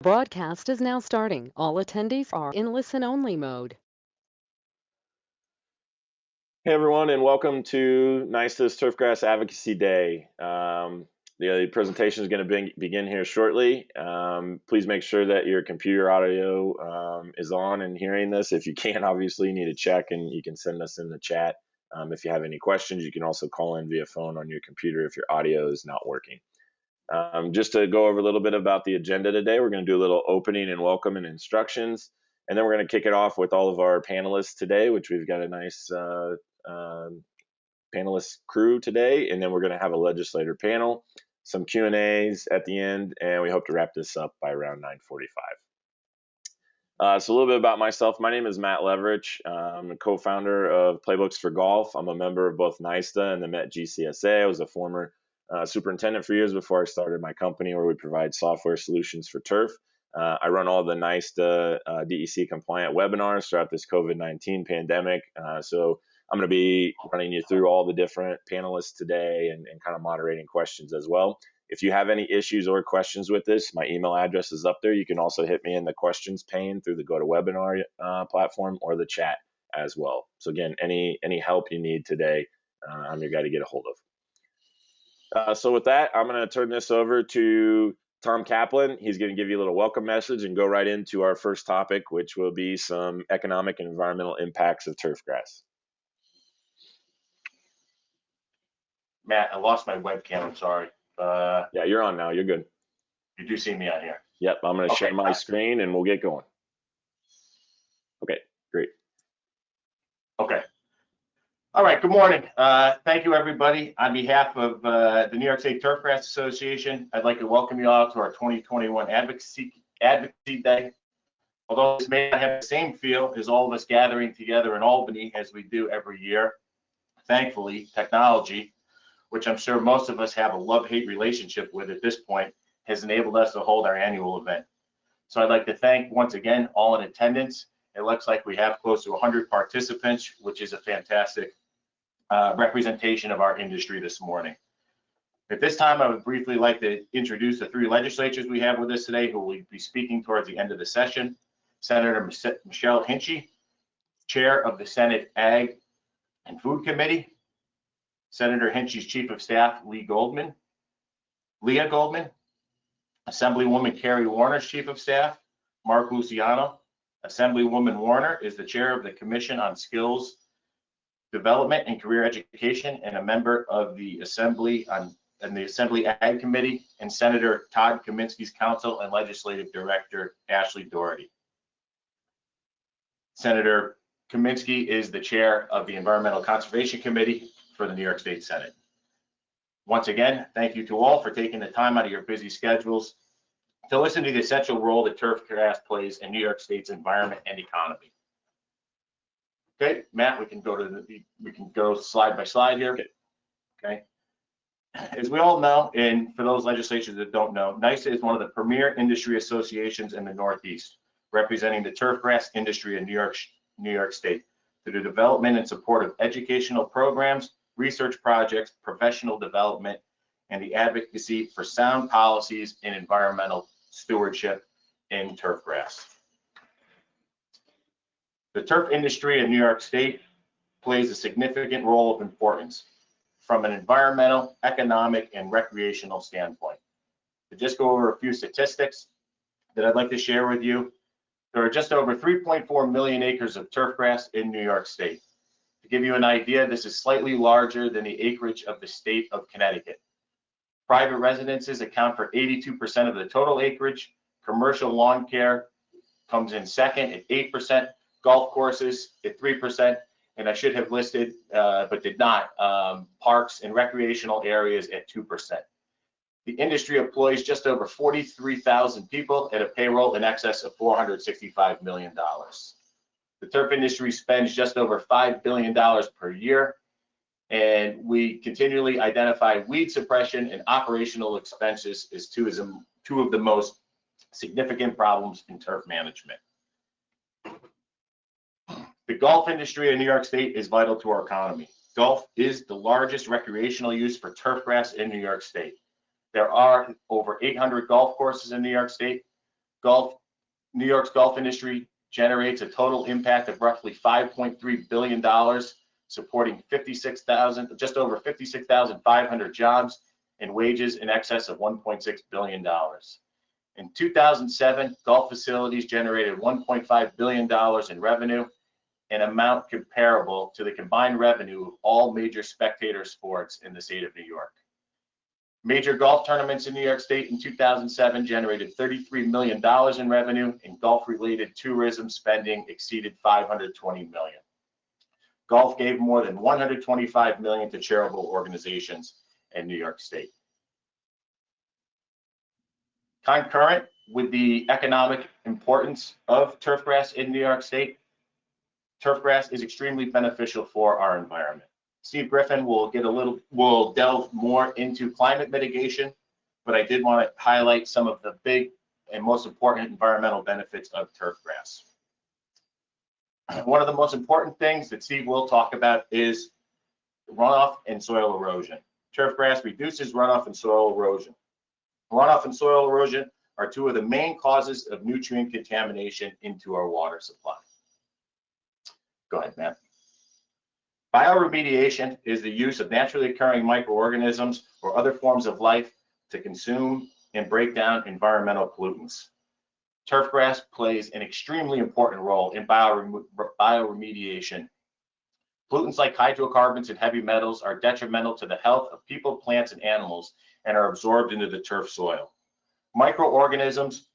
Broadcast is now starting. All attendees are in listen-only mode. Hey everyone, and welcome to NYSTA's Turfgrass Advocacy Day. The presentation is going to begin here shortly. Please make sure that your computer audio is on and hearing this. If you can't, obviously, you need to check, and you can send us in the chat. If you have any questions, you can also call in via phone on your computer if your audio is not working. Just to go over a little bit about the agenda today, we're going to do a little opening and welcome and instructions, and then we're going to kick it off with all of our panelists today, which we've got a nice panelist crew today, and then we're going to have a legislator panel, some Q&As at the end, and we hope to wrap this up by around 9:45. So a little bit about myself. My name is Matt Leverich. I'm a co-founder of Playbooks for Golf. I'm a member of both NYSTA and the Met GCSA. I was a former superintendent for years before I started my company, where we provide software solutions for turf. I run all the NYSTA DEC compliant webinars throughout this COVID-19 pandemic. So I'm going to be running you through all the different panelists today and kind of moderating questions as well. If you have any issues or questions with this, my email address is up there. You can also hit me in the questions pane through the GoToWebinar platform or the chat as well. So again, any help you need today, I'm your guy to get a hold of. So with that, I'm going to turn this over to Tom Kaplan. He's going to give you a little welcome message and go right into our first topic, which will be some economic and environmental impacts of turfgrass. Matt, I lost my webcam. I'm sorry. Yeah, you're on now. You're good. You do see me on here. Yep, I'm going to share my screen and we'll get going. Okay, great. Okay. All right, good morning. Thank you, everybody. On behalf of the New York State Turfgrass Association, I'd like to welcome you all to our 2021 Advocacy Day. Although this may not have the same feel as all of us gathering together in Albany as we do every year, thankfully, technology, which I'm sure most of us have a love-hate relationship with at this point, has enabled us to hold our annual event. So I'd like to thank once again all in attendance. It looks like we have close to 100 participants, which is a fantastic representation of our industry this morning. At this time, I would briefly like to introduce the three legislators we have with us today who will be speaking towards the end of the session. Senator Michelle Hinchey, Chair of the Senate Ag and Food Committee. Senator Hinchey's Chief of Staff, Leah Goldman. Assemblywoman Carrie Warner's Chief of Staff, Mark Luciano. Assemblywoman Warner is the Chair of the Commission on Skills Development and Career Education and a member of the Assembly Ag Committee, and Senator Todd Kaminsky's Counsel and Legislative Director Ashley Doherty. Senator Kaminsky is the Chair of the Environmental Conservation Committee for the New York State Senate. Once again, thank you to all for taking the time out of your busy schedules to listen to the essential role that turfgrass plays in New York State's environment and economy. Okay, Matt, we can go slide by slide here. Okay. As we all know, and for those legislators that don't know, NYSTA is one of the premier industry associations in the Northeast, representing the turfgrass industry in New York State through the development and support of educational programs, research projects, professional development, and the advocacy for sound policies in environmental stewardship in turfgrass. The turf industry in New York State plays a significant role of importance from an environmental, economic, and recreational standpoint. To just go over a few statistics that I'd like to share with you, there are just over 3.4 million acres of turfgrass in New York State. To give you an idea, this is slightly larger than the acreage of the state of Connecticut. Private residences account for 82% of the total acreage. Commercial lawn care comes in second at 8%. Golf courses at 3%, and I should have listed, but did not, parks and recreational areas at 2%. The industry employs just over 43,000 people at a payroll in excess of $465 million. The turf industry spends just over $5 billion per year, and we continually identify weed suppression and operational expenses as two of the most significant problems in turf management. The golf industry in New York State is vital to our economy. Golf is the largest recreational use for turfgrass in New York State. There are over 800 golf courses in New York State. New York's golf industry generates a total impact of roughly $5.3 billion, supporting just over 56,500 jobs and wages in excess of $1.6 billion. In 2007, golf facilities generated $1.5 billion in revenue, an amount comparable to the combined revenue of all major spectator sports in the state of New York. Major golf tournaments in New York State in 2007 generated $33 million in revenue, and golf-related tourism spending exceeded $520 million. Golf gave more than $125 million to charitable organizations in New York State. Concurrent with the economic importance of turfgrass in New York State, turfgrass is extremely beneficial for our environment. Steve Griffin will delve more into climate mitigation, but I did want to highlight some of the big and most important environmental benefits of turfgrass. One of the most important things that Steve will talk about is runoff and soil erosion. Turfgrass reduces runoff and soil erosion. Runoff and soil erosion are two of the main causes of nutrient contamination into our water supply. Go ahead, Matt. Bioremediation is the use of naturally occurring microorganisms or other forms of life to consume and break down environmental pollutants. Turfgrass plays an extremely important role in bioremediation. Pollutants like hydrocarbons and heavy metals are detrimental to the health of people, plants, and animals and are absorbed into the turf soil. Microorganisms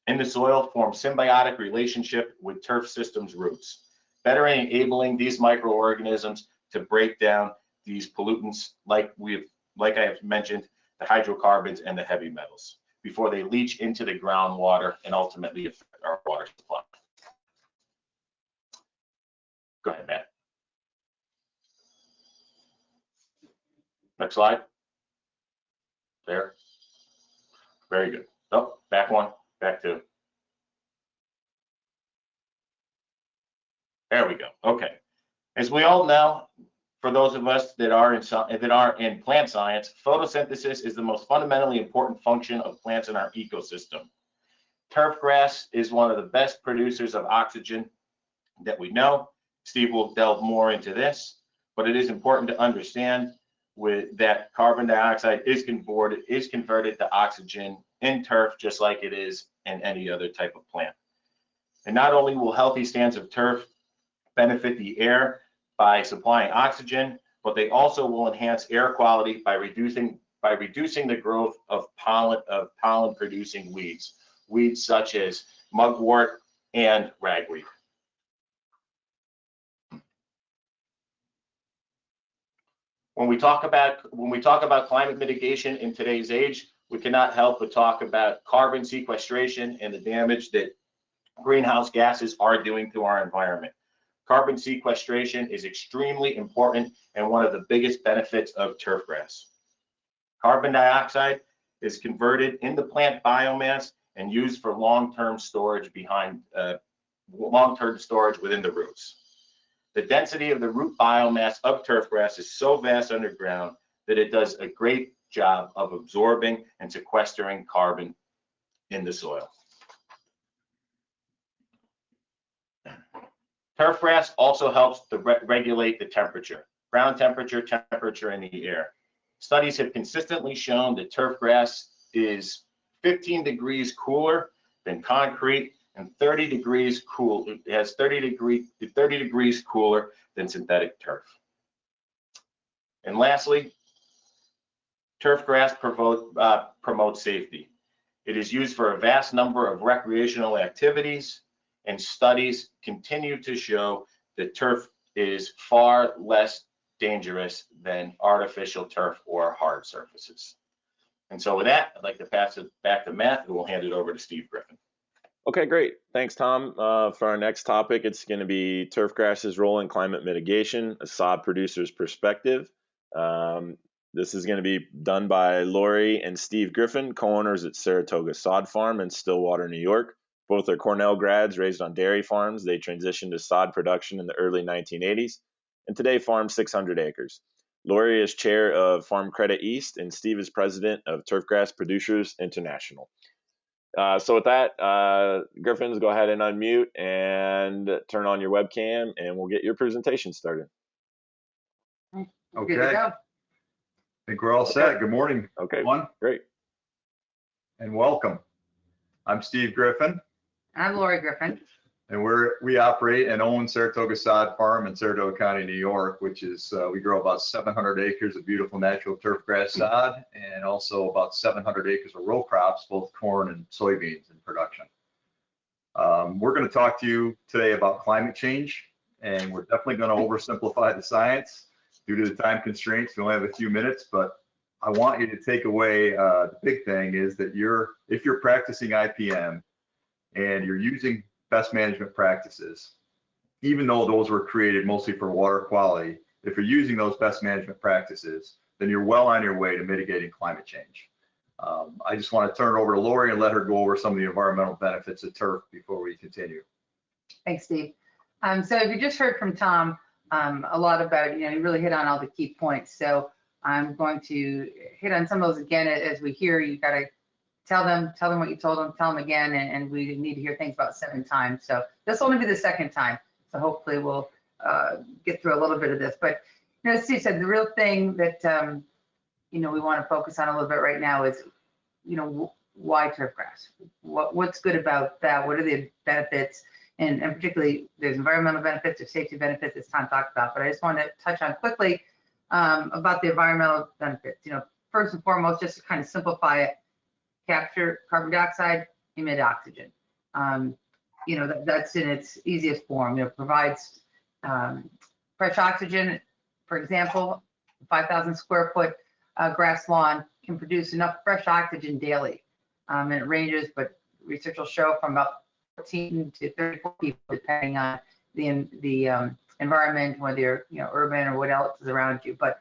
in the soil form symbiotic relationship with turf system's roots, better enabling these microorganisms to break down these pollutants like I have mentioned, the hydrocarbons and the heavy metals, before they leach into the groundwater and ultimately affect our water supply. Go ahead, Matt. Next slide. There. Very good. Oh, back one, back two. There we go. Okay. As we all know, for those of us that are in plant science, photosynthesis is the most fundamentally important function of plants in our ecosystem. Turfgrass is one of the best producers of oxygen that we know. Steve will delve more into this, but it is important to understand that carbon dioxide is converted to oxygen in turf, just like it is in any other type of plant. And not only will healthy stands of turf benefit the air by supplying oxygen, but they also will enhance air quality by reducing the growth of pollen producing weeds such as mugwort and ragweed. When we talk about climate mitigation in today's age, we cannot help but talk about carbon sequestration and the damage that greenhouse gases are doing to our environment. Carbon sequestration is extremely important and one of the biggest benefits of turfgrass. Carbon dioxide is converted into plant biomass and used for long-term storage within the roots. The density of the root biomass of turfgrass is so vast underground that it does a great job of absorbing and sequestering carbon in the soil. Turfgrass also helps to regulate the temperature, ground temperature in the air. Studies have consistently shown that turfgrass is 15 degrees cooler than concrete and 30 degrees cooler than synthetic turf. And lastly, turfgrass promotes safety. It is used for a vast number of recreational activities, and studies continue to show that turf is far less dangerous than artificial turf or hard surfaces. And so with that, I'd like to pass it back to Matt, who will hand it over to Steve Griffin. Okay, great. Thanks, Tom. For our next topic, it's going to be turfgrass's role in climate mitigation, a sod producer's perspective. This is going to be done by Lori and Steve Griffin, co-owners at Saratoga Sod Farm in Stillwater, New York. Both are Cornell grads raised on dairy farms. They transitioned to sod production in the early 1980s and today farm 600 acres. Lori is chair of Farm Credit East and Steve is president of Turfgrass Producers International. So with that, Griffins, go ahead and unmute and turn on your webcam, and we'll get your presentation started. Okay. Good to go. I think we're all set. Good morning, Okay, everyone, great. and welcome. I'm Steve Griffin, I'm Lori Griffin. and we operate and own Saratoga Sod Farm in Saratoga County, New York, which is we grow about 700 acres of beautiful natural turfgrass sod, and also about 700 acres of row crops, both corn and soybeans in production. We're going to talk to you today about climate change, and we're definitely going to oversimplify the science due to the time constraints. We only have a few minutes, but I want you to take away the big thing is that if you're practicing IPM and you're using best management practices, even though those were created mostly for water quality, if you're using those best management practices, then you're well on your way to mitigating climate change. I just want to turn it over to Lori and let her go over some of the environmental benefits of turf before we continue. Thanks, Steve. So if you just heard from Tom a lot about, he really hit on all the key points. So I'm going to hit on some of those again as we hear. You got to tell them what you told them, tell them again, and we need to hear things about 7 times. So this will only be the 2nd time. So hopefully we'll get through a little bit of this. But as Steve said, the real thing that we want to focus on a little bit right now is why turfgrass? What's good about that? What are the benefits? And particularly there's environmental benefits, there's safety benefits, as Tom talked about. But I just want to touch on quickly about the environmental benefits. First and foremost, just to kind of simplify it, capture carbon dioxide, emit oxygen. That's in its easiest form. It provides fresh oxygen. For example, 5,000 square foot grass lawn can produce enough fresh oxygen daily. And it ranges, but research will show from about 14 to 34 people, depending on the environment, whether you're urban or what else is around you. But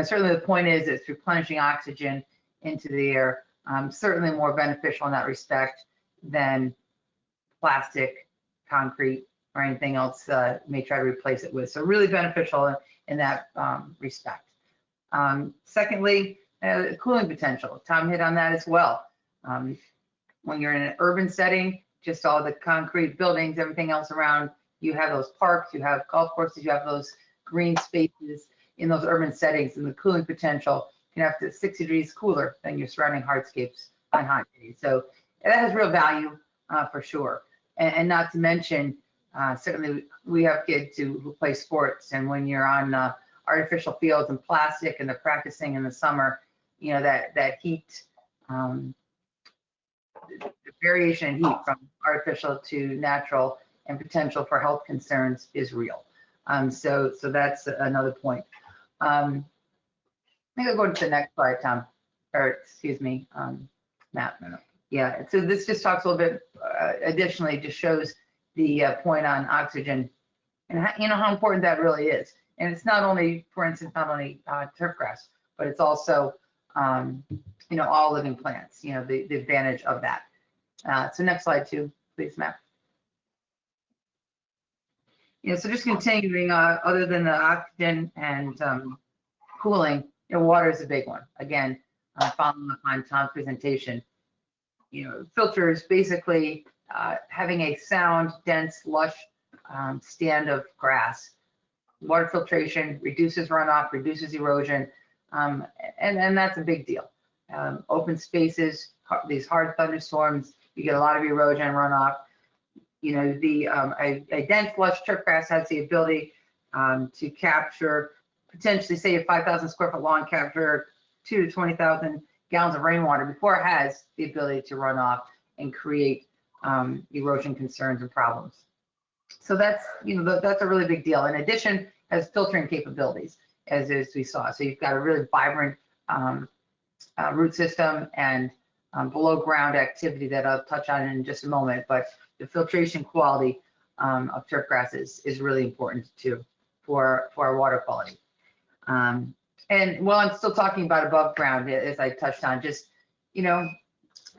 certainly the point is it's replenishing oxygen into the air. Certainly more beneficial in that respect than plastic, concrete, or anything else may try to replace it with. So really beneficial in that respect. Secondly, cooling potential. Tom hit on that as well. When you're in an urban setting, just all the concrete buildings, everything else around, you have those parks, you have golf courses, you have those green spaces in those urban settings, and the cooling potential can have to 60 degrees cooler than your surrounding hardscapes on hot days. So that has real value for sure. And not to mention, certainly we have kids who play sports, and when you're on artificial fields and plastic and they're practicing in the summer, that heat, the variation in heat from artificial to natural and potential for health concerns is real. So that's another point. I think I'll go to the next slide, Tom, or excuse me, Matt. Yeah, so this just talks a little bit, additionally, just shows the point on oxygen and how important that really is. And it's not only, for instance, not only turfgrass, but it's also, all living plants, the advantage of that. So next slide too, please, Matt. So just continuing, other than the oxygen and cooling, water is a big one. Again, following up on Tom's presentation, filters basically having a sound, dense, lush stand of grass. Water filtration reduces runoff, reduces erosion, and that's a big deal. Open spaces, these hard thunderstorms, you get a lot of erosion and runoff. A dense, lush turfgrass has the ability to capture, potentially, say, a 5,000 square foot lawn capture 2 to 20,000 gallons of rainwater before it has the ability to run off and create erosion concerns and problems. So that's a really big deal. In addition, it has filtering capabilities, as we saw. So you've got a really vibrant root system and below ground activity that I'll touch on in just a moment. But the filtration quality of turfgrass is really important too for our water quality. And while I'm still talking about above ground, as I touched on, just,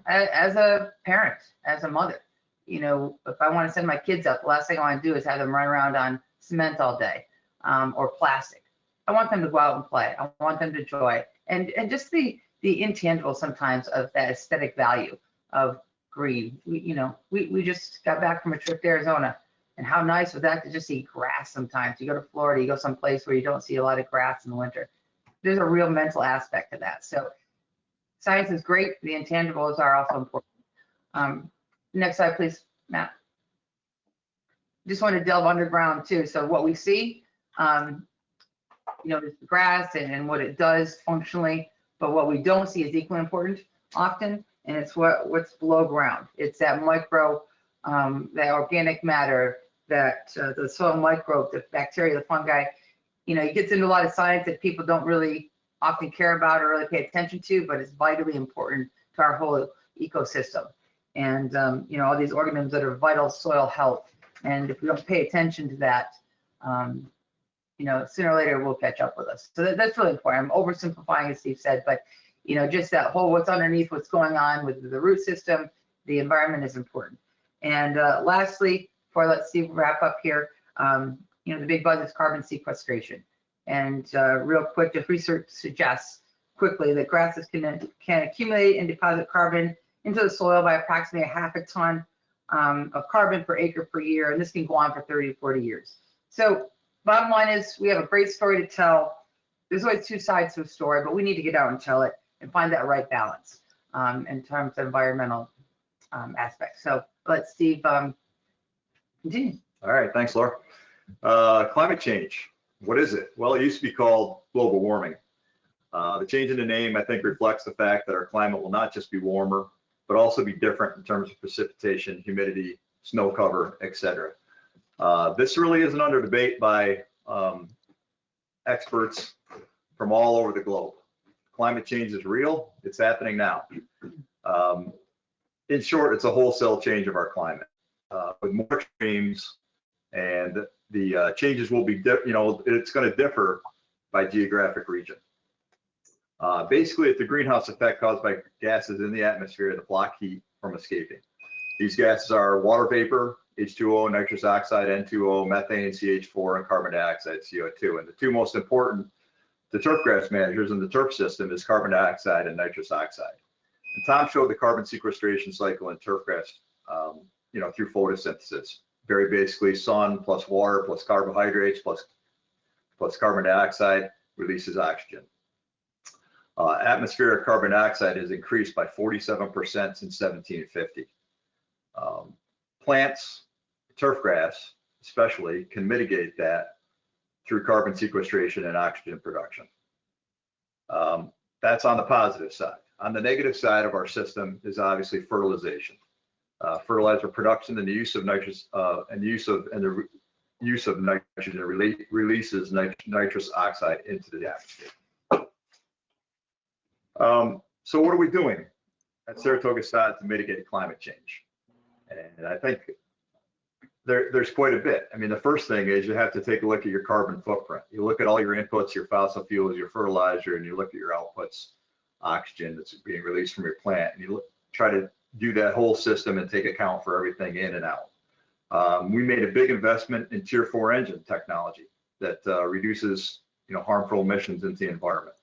as a parent, as a mother, if I want to send my kids up, the last thing I want to do is have them run around on cement all day or plastic. I want them to go out and play. I want them to enjoy and just the intangible sometimes of that aesthetic value of green. We just got back from a trip to Arizona, and how nice was that to just see grass sometimes. You go to Florida, you go someplace where you don't see a lot of grass in the winter. There's a real mental aspect to that. So science is great. The intangibles are also important. Next slide, please, Matt. Just want to delve underground too. So what we see, there's the grass and what it does functionally, but what we don't see is equally important often, and it's what's below ground. It's that micro, that organic matter, that the soil microbe, the bacteria, the fungi. It gets into a lot of science that people don't really often care about or really pay attention to, but it's vitally important to our whole ecosystem. And all these organisms that are vital soil health. And if we don't pay attention to that, sooner or later will catch up with us. So that's really important. I'm oversimplifying, as Steve said, but just that whole what's underneath, what's going on with the root system, the environment is important. And lastly, before I let Steve wrap up here, the big buzz is carbon sequestration. And real quick, the research suggests quickly that grasses can accumulate and deposit carbon into the soil by approximately 0.5 ton of carbon per acre per year, and this can go on for 30 to 40 years. So bottom line is we have a great story to tell. There's always two sides to a story, but we need to get out and tell it and find that right balance in terms of environmental aspects. So let Steve continue. All right, thanks, Laura. Climate change, what is it? Well, it used to be called global warming. The change in the name, I think, reflects the fact that our climate will not just be warmer, but also be different in terms of precipitation, humidity, snow cover, etc. This really isn't under debate by experts from all over the globe. Climate change is real. It's happening now. In short, it's a wholesale change of our climate with more extremes, and the changes will be, it's going to differ by geographic region. Basically, it's the greenhouse effect caused by gases in the atmosphere that block heat from escaping. These gases are water vapor, H2O, nitrous oxide, N2O, methane, CH4, and carbon dioxide, CO2. And the two most important to turfgrass managers in the turf system is carbon dioxide and nitrous oxide. And Tom showed the carbon sequestration cycle in turfgrass, through photosynthesis. Very basically, sun plus water plus carbohydrates plus carbon dioxide releases oxygen. Atmospheric carbon dioxide has increased by 47% since 1750. Plants, turfgrass especially, can mitigate that through carbon sequestration and oxygen production. That's on the positive side. On the negative side of our system is obviously fertilization. Fertilizer production and the use of nitrogen releases nitrous oxide into the atmosphere. So what are we doing at Saratoga Sod to mitigate climate change? And I think there's quite a bit. I mean, the first thing is you have to take a look at your carbon footprint. You look at all your inputs, your fossil fuels, your fertilizer, and you look at your outputs, oxygen that's being released from your plant, and you try to do that whole system and take account for everything in and out. We made a big investment in Tier 4 engine technology that reduces, harmful emissions into the environment.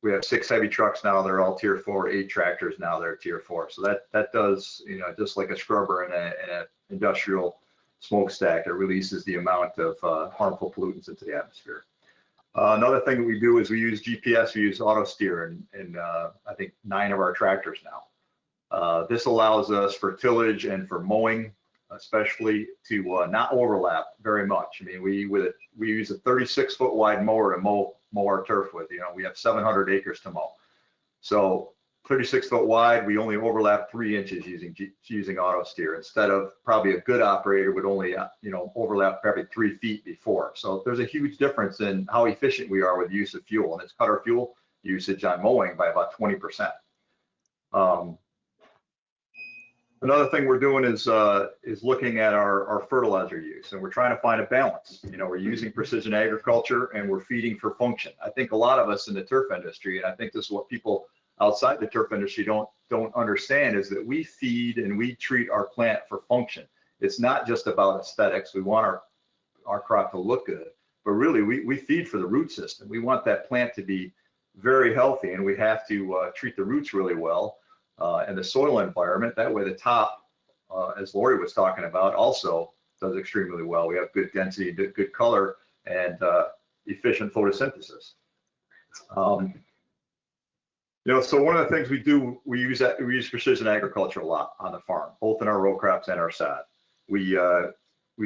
We have 6 heavy trucks now, they're all Tier 4, 8 tractors now, they're Tier 4. So that does, just like a scrubber in an industrial smokestack, it releases the amount of harmful pollutants into the atmosphere. Another thing that we do is we use GPS, we use auto steer in I think 9 of our tractors now. This allows us for tillage and for mowing, especially to not overlap very much. I mean, we use a 36-foot wide mower to mow our turf with. We have 700 acres to mow. So 36-foot wide, we only overlap 3 inches using auto steer, instead of probably a good operator would only overlap probably 3 feet before. So there's a huge difference in how efficient we are with use of fuel, and it's cut our fuel usage on mowing by about 20%. Another thing we're doing is looking at our fertilizer use, and we're trying to find a balance. We're using precision agriculture and we're feeding for function. I think a lot of us in the turf industry, and I think this is what people outside the turf industry don't understand, is that we feed and we treat our plant for function. It's not just about aesthetics. We want our crop to look good, but really we feed for the root system. We want that plant to be very healthy, and we have to treat the roots really well. and the soil environment. That way the top, as Lori was talking about, also does extremely well. We have good density, good color, and efficient photosynthesis. So one of the things we do, we use precision agriculture a lot on the farm, both in our row crops and our sod. We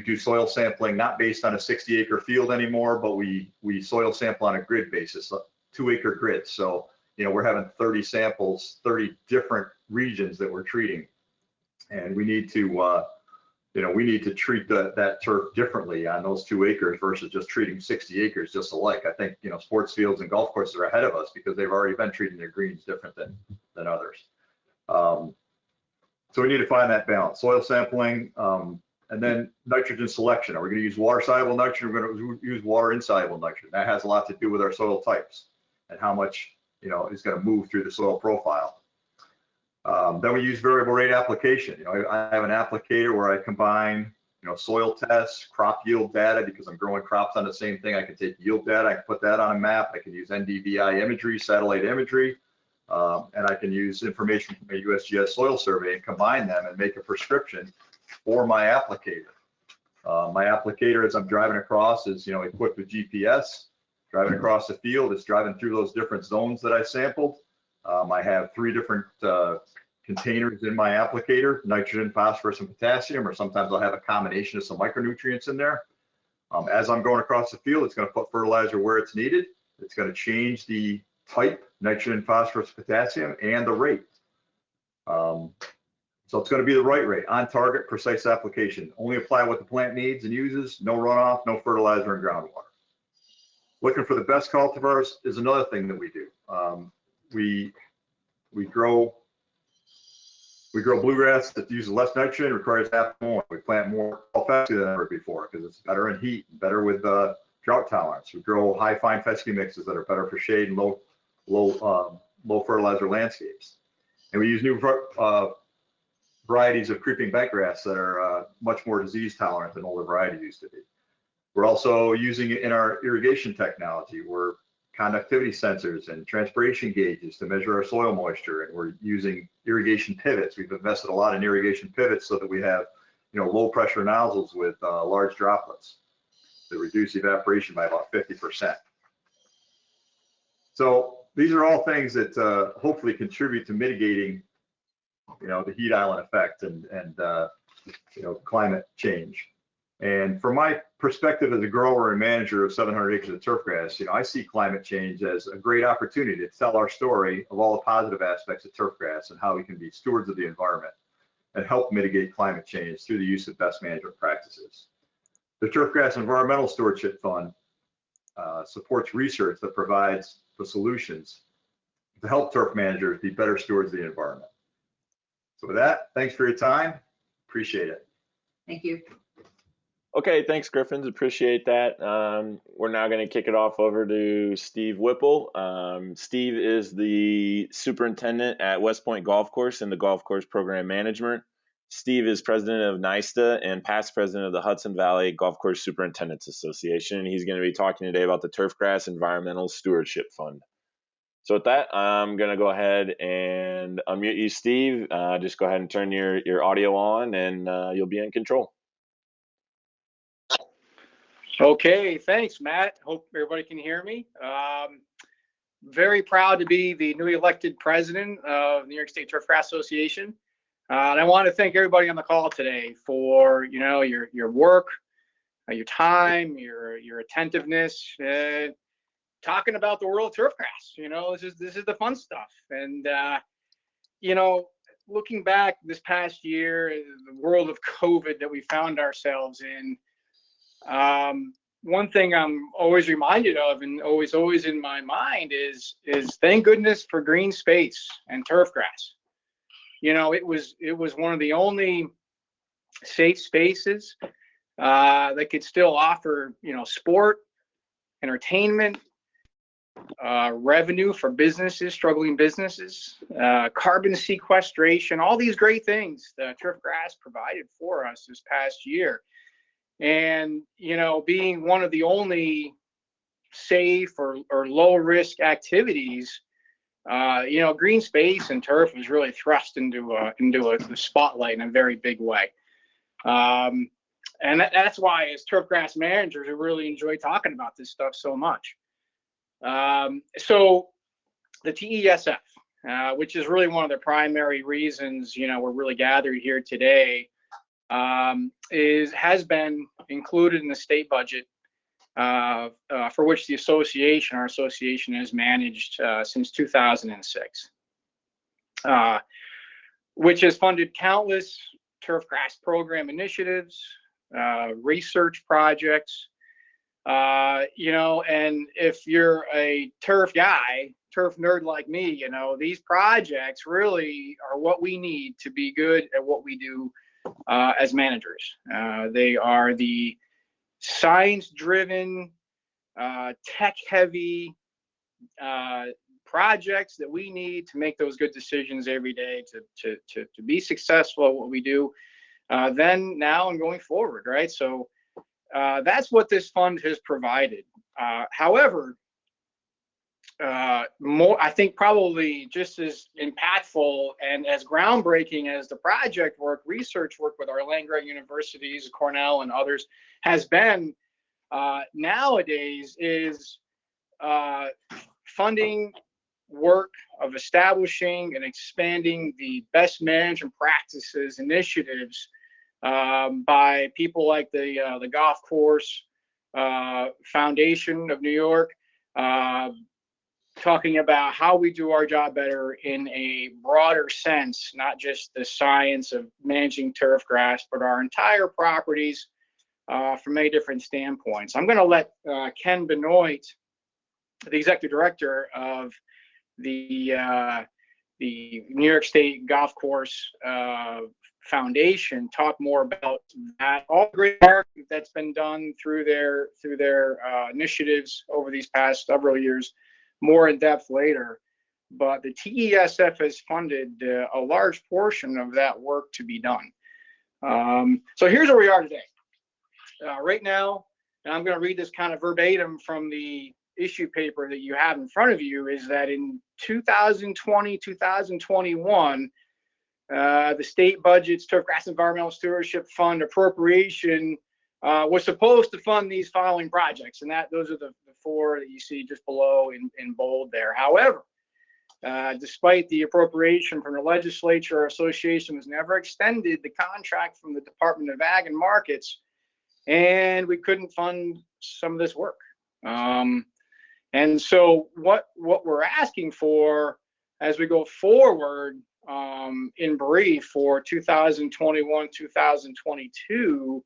do soil sampling, not based on a 60-acre field anymore, but we soil sample on a grid basis, 2-acre grids. So, we're having 30 samples, 30 different regions that we're treating. And we need to, treat that turf differently on those 2 acres versus just treating 60 acres just alike. I think, sports fields and golf courses are ahead of us because they've already been treating their greens different than others. So we need to find that balance, soil sampling, and then nitrogen selection. Are we going to use water-soluble nitrogen? We're going to use water-insoluble nitrogen. That has a lot to do with our soil types and how much, is going to move through the soil profile. Then we use variable rate application. I have an applicator where I combine, soil tests, crop yield data, because I'm growing crops on the same thing. I can take yield data, I can put that on a map. I can use NDVI imagery, satellite imagery, and I can use information from a USGS soil survey and combine them and make a prescription for my applicator. My applicator, as I'm driving across, is equipped with GPS. Driving across the field, it's driving through those different zones that I sampled. I have 3 different containers in my applicator: nitrogen, phosphorus, and potassium, or sometimes I'll have a combination of some micronutrients in there. As I'm going across the field, it's going to put fertilizer where it's needed. It's going to change the type, nitrogen, phosphorus, potassium, and the rate. So it's going to be the right rate, on target, precise application. Only apply what the plant needs and uses, no runoff, no fertilizer and groundwater. Looking for the best cultivars is another thing that we do. We grow bluegrass that uses less nitrogen, requires half more. We plant more fescue than ever before because it's better in heat, better with drought tolerance. We grow high fine fescue mixes that are better for shade and low fertilizer landscapes. And we use new varieties of creeping bentgrass that are much more disease tolerant than older varieties used to be. We're also using it in our irrigation technology. We're conductivity sensors and transpiration gauges to measure our soil moisture, and we're using irrigation pivots. We've invested a lot in irrigation pivots so that we have, low pressure nozzles with large droplets that reduce evaporation by about 50%. So these are all things that hopefully contribute to mitigating, the heat island effect and climate change. And from my perspective as a grower and manager of 700 acres of turfgrass, I see climate change as a great opportunity to tell our story of all the positive aspects of turfgrass and how we can be stewards of the environment and help mitigate climate change through the use of best management practices. The Turfgrass Environmental Stewardship Fund supports research that provides the solutions to help turf managers be better stewards of the environment. So with that, thanks for your time. Appreciate it. Thank you. Okay, thanks, Griffins. Appreciate that. We're now going to kick it off over to Steve Whipple. Steve is the superintendent at West Point Golf Course in the golf course program management. Steve is president of NYSTA and past president of the Hudson Valley Golf Course Superintendents Association. He's going to be talking today about the Turfgrass Environmental Stewardship Fund. So with that, I'm going to go ahead and unmute you, Steve. Just go ahead and turn your audio on, and you'll be in control. Okay, thanks, Matt. Hope everybody can hear me. Very proud to be the newly elected president of the New York State Turfgrass Association. And I want to thank everybody on the call today for, your work, your time, your attentiveness, talking about the world of turfgrass. This is the fun stuff. And, looking back this past year, the world of COVID that we found ourselves in, one thing I'm always reminded of and always in my mind is thank goodness for green space and turfgrass. It was one of the only safe spaces that could still offer, sport, entertainment, revenue for businesses, struggling businesses, carbon sequestration, all these great things that turfgrass provided for us this past year. And, being one of the only safe or low risk activities green space and turf was really thrust into the spotlight in a very big way. And that's why, as turfgrass managers, we really enjoy talking about this stuff so much. So the TESF, which is really one of the primary reasons, we're really gathered here today, has been included in the state budget, for which our association has managed since 2006, which has funded countless turfgrass program initiatives, research projects, and if you're a turf guy, turf nerd like me, these projects really are what we need to be good at what we do as managers. They are the science-driven, tech-heavy projects that we need to make those good decisions every day to be successful at what we do, then, now, and going forward, right? So that's what this fund has provided. However, I think probably just as impactful and as groundbreaking as the project work, research work with our land-grant universities, Cornell and others, has been nowadays is funding work of establishing and expanding the best management practices initiatives by people like the Golf Course Foundation of New York, talking about how we do our job better in a broader sense, not just the science of managing turf grass, but our entire properties from many different standpoints. I'm going to let Ken Benoit, the executive director of the New York State Golf Course Foundation, talk more about that, all the great work that's been done through their initiatives over these past several years, more in depth later. But the TESF has funded a large portion of that work to be done. So here's where we are today. Right now, and I'm going to read this kind of verbatim from the issue paper that you have in front of you, is that in 2020, 2021, the state budget's Turfgrass Environmental Stewardship Fund appropriation was supposed to fund these following projects, and those are the four that you see just below in bold there. However, despite the appropriation from the legislature, our association was never extended the contract from the Department of Ag and Markets, and we couldn't fund some of this work. And so what we're asking for as we go forward, in brief, for 2021, 2022,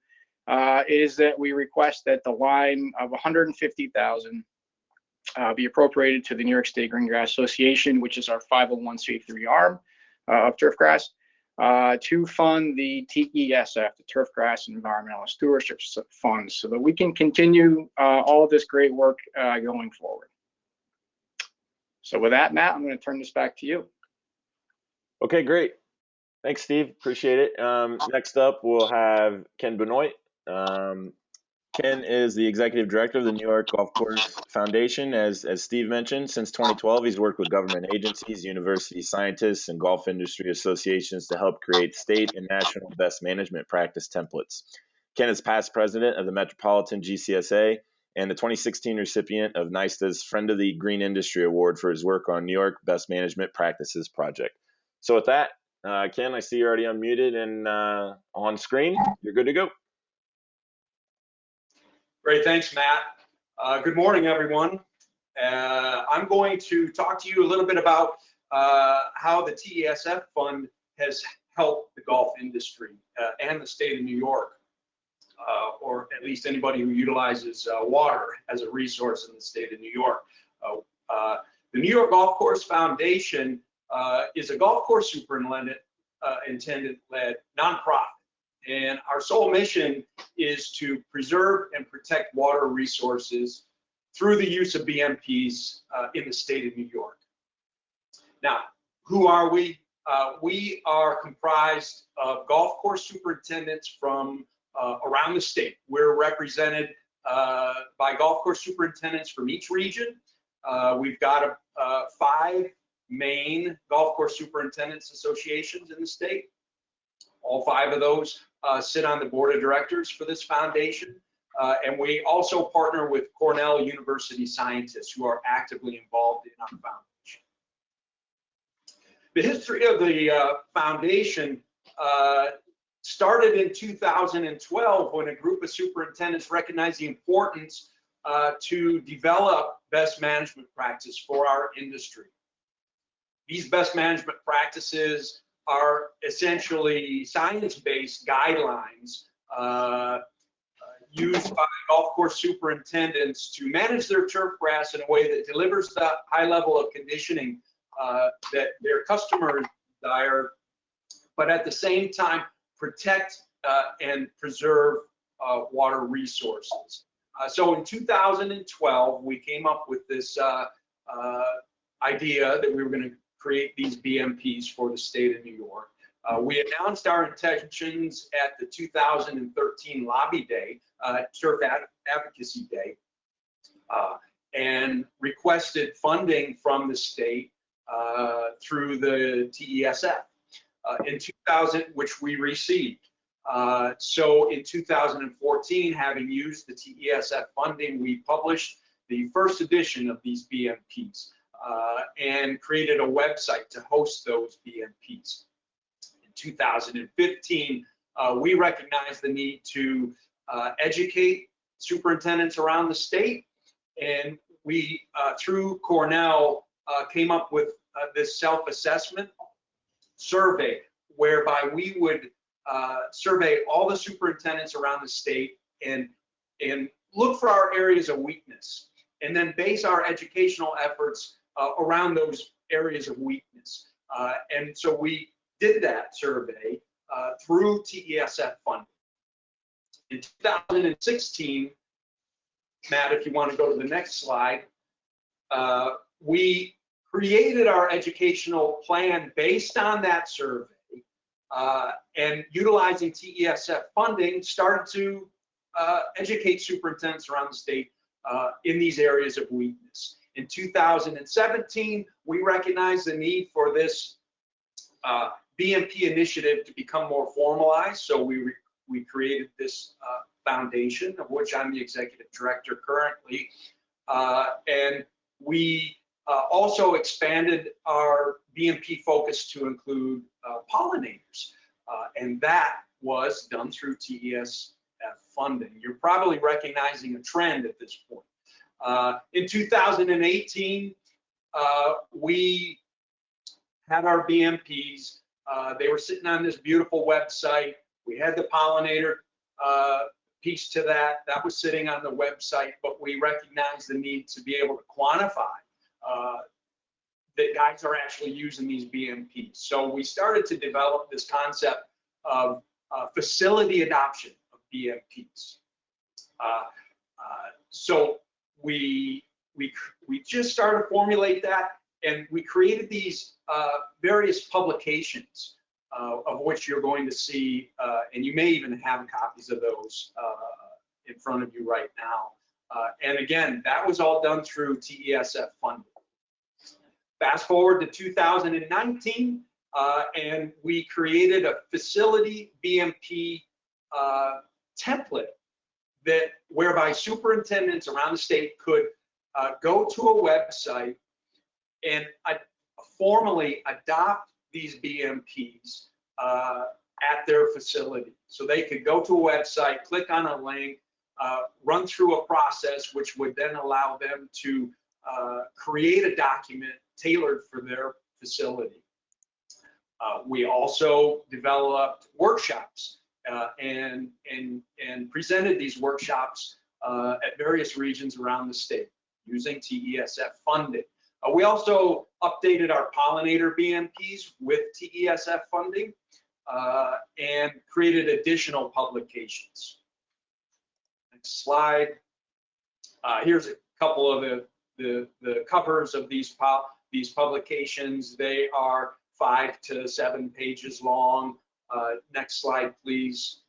is that we request that the line of $150,000 be appropriated to the New York State Greengrass Association, which is our 501c3 arm of Turfgrass, to fund the TESF, the Turfgrass Environmental Stewardship Fund, so that we can continue all this great work going forward. So with that, Matt, I'm going to turn this back to you. Okay, great. Thanks, Steve. Appreciate it. Next up, we'll have Ken Benoit. Ken is the executive director of the New York Golf Course Foundation. As Steve mentioned, since 2012, he's worked with government agencies, university scientists, and golf industry associations to help create state and national best management practice templates. Ken is past president of the Metropolitan GCSA and the 2016 recipient of NYSTA's Friend of the Green Industry Award for his work on New York Best Management Practices Project. So with that, Ken, I see you're already unmuted and on screen. You're good to go. Great, thanks, Matt. Good morning, everyone. I'm going to talk to you a little bit about how the TESF fund has helped the golf industry and the state of New York, or at least anybody who utilizes water as a resource in the state of New York. The New York Golf Course Foundation is a golf course superintendent-led nonprofit. And our sole mission is to preserve and protect water resources through the use of BMPs in the state of New York. Now, who are we? We are comprised of golf course superintendents from around the state. We're represented by golf course superintendents from each region. We've got 5 main golf course superintendents associations in the state. All 5 of those sit on the board of directors for this foundation. And we also partner with Cornell University scientists who are actively involved in our foundation. The history of the foundation started in 2012 when a group of superintendents recognized the importance to develop best management practice for our industry. These best management practices are essentially science-based guidelines used by golf course superintendents to manage their turf grass in a way that delivers the high level of conditioning that their customers desire, but at the same time protect and preserve water resources. So in 2012, we came up with this idea that we were going to create these BMPs for the state of New York. We announced our intentions at the 2013 Lobby Day, Turf Advocacy Day, and requested funding from the state through the TESF in 2000, which we received. So in 2014, having used the TESF funding, we published the first edition of these BMPs and created a website to host those BMPs. In 2015, we recognized the need to educate superintendents around the state, and we, through Cornell, came up with this self-assessment survey whereby we would survey all the superintendents around the state and look for our areas of weakness, and then base our educational efforts around those areas of weakness. And so we did that survey through TESF funding. In 2016, Matt, if you want to go to the next slide, we created our educational plan based on that survey, and utilizing TESF funding, started to educate superintendents around the state in these areas of weakness. In 2017, we recognized the need for this BMP initiative to become more formalized, so we created this foundation, of which I'm the executive director currently, and we also expanded our BMP focus to include pollinators, and that was done through TESF funding. You're probably recognizing a trend at this point. In 2018, we had our BMPs. They were sitting on this beautiful website. We had the pollinator piece to that. That was sitting on the website, but we recognized the need to be able to quantify that guys are actually using these BMPs. So we started to develop this concept of facility adoption of BMPs. So we just started to formulate that, and we created these various publications, of which you're going to see, and you may even have copies of those in front of you right now. And again, that was all done through TESF funding. Fast forward to 2019, and we created a facility BMP template whereby superintendents around the state could go to a website and formally adopt these BMPs at their facility. So they could go to a website, click on a link, run through a process which would then allow them to create a document tailored for their facility. We also developed workshops and presented these workshops at various regions around the state using TESF funding. We also updated our pollinator BMPs with TESF funding and created additional publications. Next slide. Here's a couple of the covers of these publications. They are 5 to 7 pages long. Next slide, please.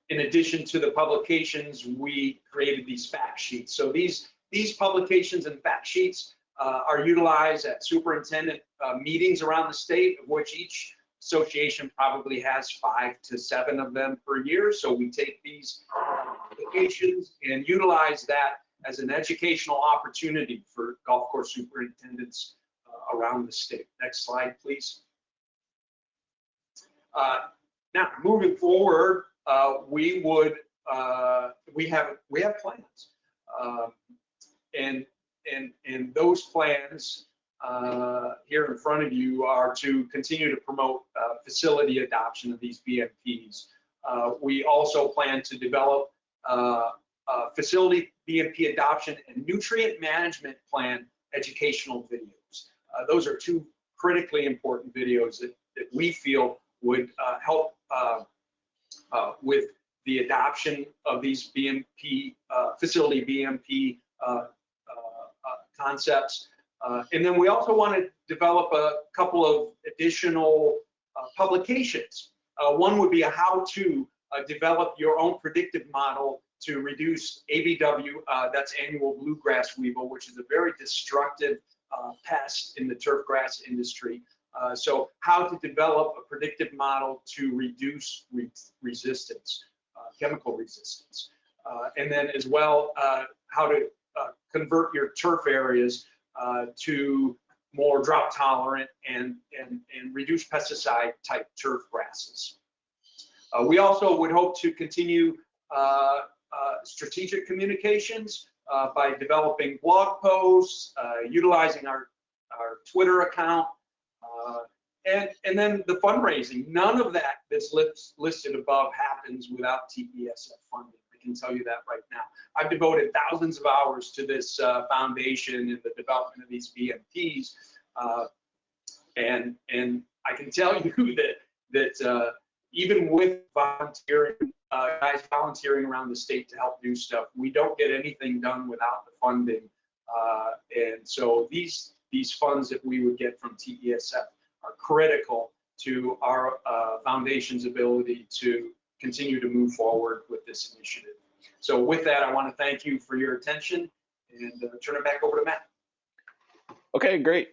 In addition to the publications, we created these fact sheets. So these publications and fact sheets are utilized at superintendent meetings around the state, of which each association probably has 5 to 7 of them per year. So we take these applications and utilize that as an educational opportunity for golf course superintendents around the state. Next slide, please. Now, moving forward, we have plans, and those plans here in front of you are to continue to promote facility adoption of these BMPs. We also plan to develop facility BMP adoption and nutrient management plan educational videos. Those are 2 critically important videos that we feel would help with the adoption of these BMP, facility BMP concepts. And then we also want to develop a couple of additional publications. One would be a how to develop your own predictive model to reduce ABW, that's annual bluegrass weevil, which is a very destructive pest in the turfgrass industry. So how to develop a predictive model to reduce resistance, chemical resistance. And then as well, how to convert your turf areas to more drought tolerant and reduce pesticide type turf grasses. We also would hope to continue strategic communications by developing blog posts, utilizing our Twitter account, and then the fundraising. None of that that's listed above happens without TESF funding. I can tell you that right now. I've devoted thousands of hours to this foundation and the development of these BMPs, and I can tell you that even with volunteering, guys volunteering around the state to help do stuff, we don't get anything done without the funding. And so these funds that we would get from TESF are critical to our foundation's ability to continue to move forward with this initiative. So with that, I want to thank you for your attention and turn it back over to Matt. Okay, great.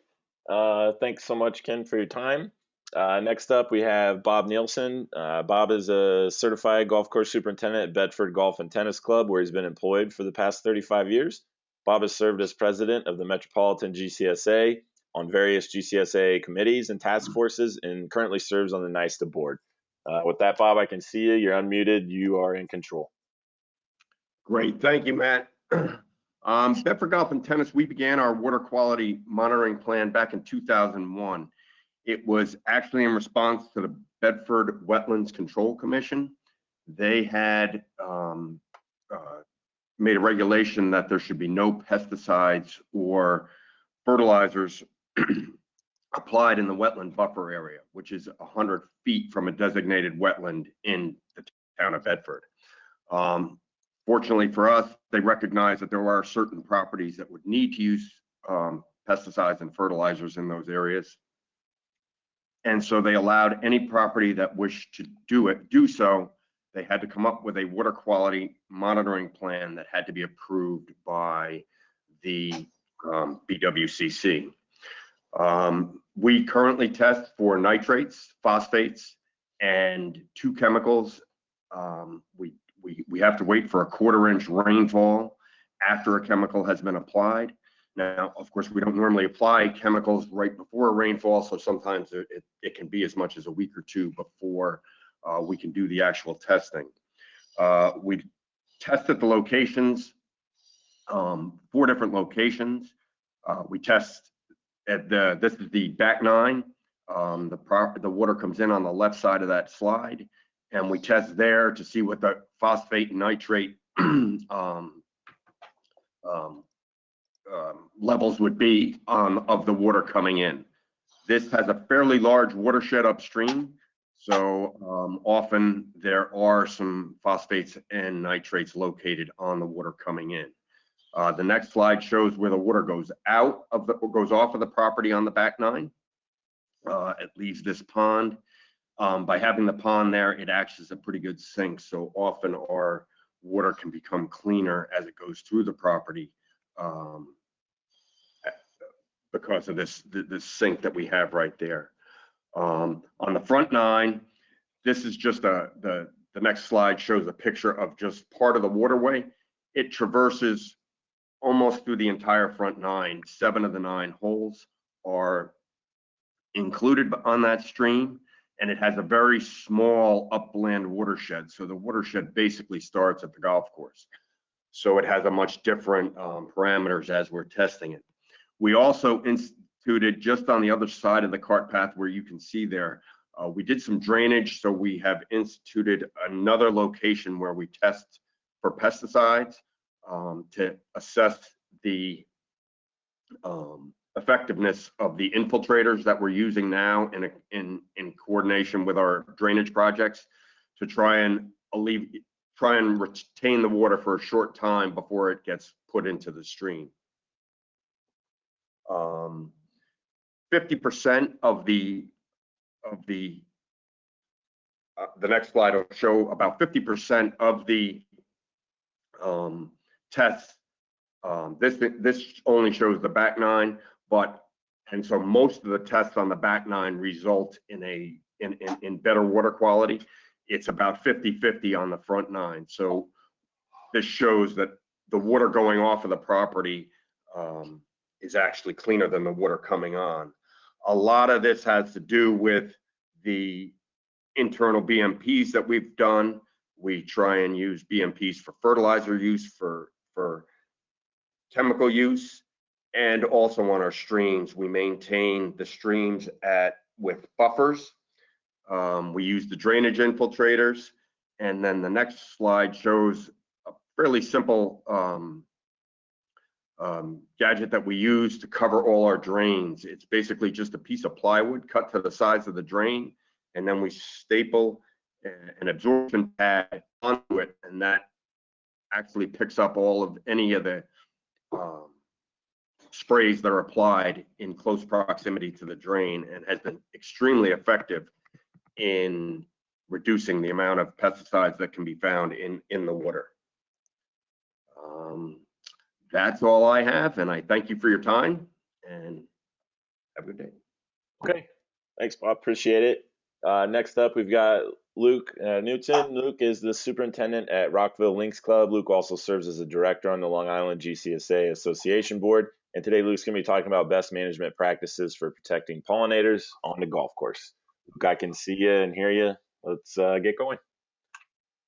Thanks so much, Ken, for your time. Next up, we have Bob Nielsen. Bob is a certified golf course superintendent at Bedford Golf and Tennis Club, where he's been employed for the past 35 years. Bob has served as president of the Metropolitan GCSA on various GCSA committees and task forces, and currently serves on the NYSTA board. With that, Bob, I can see you. You're unmuted. You are in control. Great. Thank you, Matt. Bedford Golf and Tennis, we began our water quality monitoring plan back in 2001. It was actually in response to the Bedford Wetlands Control Commission. They had made a regulation that there should be no pesticides or fertilizers applied in the wetland buffer area, which is 100 feet from a designated wetland in the town of Bedford. Fortunately for us, they recognized that there are certain properties that would need to use pesticides and fertilizers in those areas. And so they allowed any property that wished to do so. They had to come up with a water quality monitoring plan that had to be approved by the BWCC. We currently test for nitrates, phosphates, and 2 chemicals. We have to wait for a 1/4-inch rainfall after a chemical has been applied. Now, of course, we don't normally apply chemicals right before a rainfall, so sometimes it can be as much as a week or 2 before we can do the actual testing. We tested the locations, 4 different locations. We test at this is the back 9. The water comes in on the left side of that slide, and we test there to see what the phosphate and nitrate levels would be of the water coming in. This has a fairly large watershed upstream, so often there are some phosphates and nitrates located on the water coming in. The next slide shows where the water goes off of the property on the back 9. It leaves this pond. By having the pond there, it acts as a pretty good sink, so often our water can become cleaner as it goes through the property because of this sink that we have right there. On the front 9, this is just the next slide shows a picture of just part of the waterway. It traverses almost through the entire front 9. 7 of the 9 holes are included on that stream, and it has a very small upland watershed. So the watershed basically starts at the golf course. So it has a much different parameters as we're testing it. We also instituted just on the other side of the cart path where you can see there, we did some drainage. So we have instituted another location where we test for pesticides to assess the effectiveness of the infiltrators that we're using now in coordination with our drainage projects to try and retain the water for a short time before it gets put into the stream. 50% of the next slide will show about 50% of the tests. This only shows the back 9, and so most of the tests on the back 9 result in better water quality. It's about 50-50 on the front 9. So this shows that the water going off of the property is actually cleaner than the water coming on. A lot of this has to do with the internal BMPs that we've done. We try and use BMPs for fertilizer use, for chemical use, and also on our streams. We maintain the streams with buffers. We use the drainage infiltrators, and then the next slide shows a fairly simple gadget that we use to cover all our drains. It's basically just a piece of plywood cut to the size of the drain, and then we staple an absorption pad onto it, and that actually picks up all of any of the sprays that are applied in close proximity to the drain, and has been extremely effective in reducing the amount of pesticides that can be found in the water. That's all I have, and I thank you for your time, and have a good day. Okay, thanks, Bob. Appreciate it. Next up, we've got Luke Newton. Luke is the superintendent at Rockville Lynx Club. Luke also serves as a director on the Long Island GCSA Association Board. And today, Luke's going to be talking about best management practices for protecting pollinators on the golf course. Luke, I can see you and hear you. Let's get going.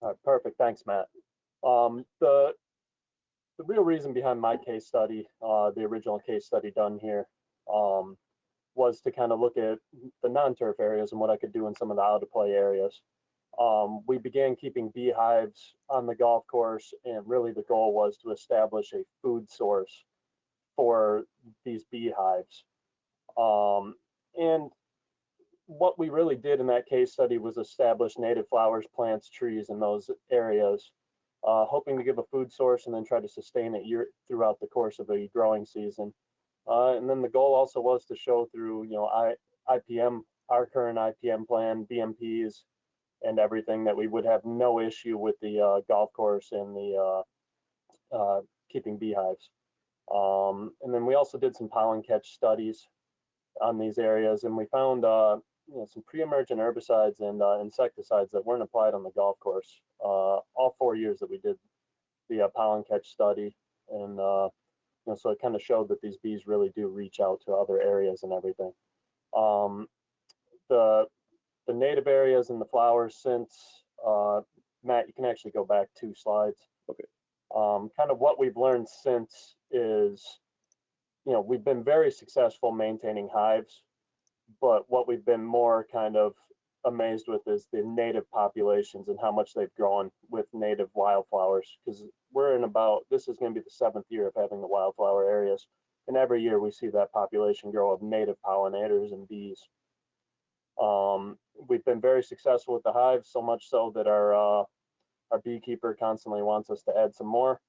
All right, perfect. Thanks, Matt. The real reason behind my case study, the original case study done here, was to kind of look at the non-turf areas and what I could do in some of the out-of-play areas. We began keeping beehives on the golf course, and really the goal was to establish a food source for these beehives. And what we really did in that case study was establish native flowers, plants, trees in those areas, hoping to give a food source and then try to sustain it throughout the course of a growing season. And then the goal also was to show through, IPM, our current IPM plan, BMPs, and everything, that we would have no issue with the golf course and the keeping beehives. And then we also did some pollen catch studies on these areas, and we found some pre-emergent herbicides and insecticides that weren't applied on the golf course all 4 years that we did the pollen catch study. And so it kind of showed that these bees really do reach out to other areas and everything. The native areas and the flowers, since Matt, you can actually go back 2 slides. Okay. Kind of what we've learned since is, we've been very successful maintaining hives, but what we've been more kind of amazed with is the native populations and how much they've grown with native wildflowers, because this is going to be the 7th year of having the wildflower areas, and every year we see that population grow of native pollinators and bees. We've been very successful with the hives, so much so that our beekeeper constantly wants us to add some more.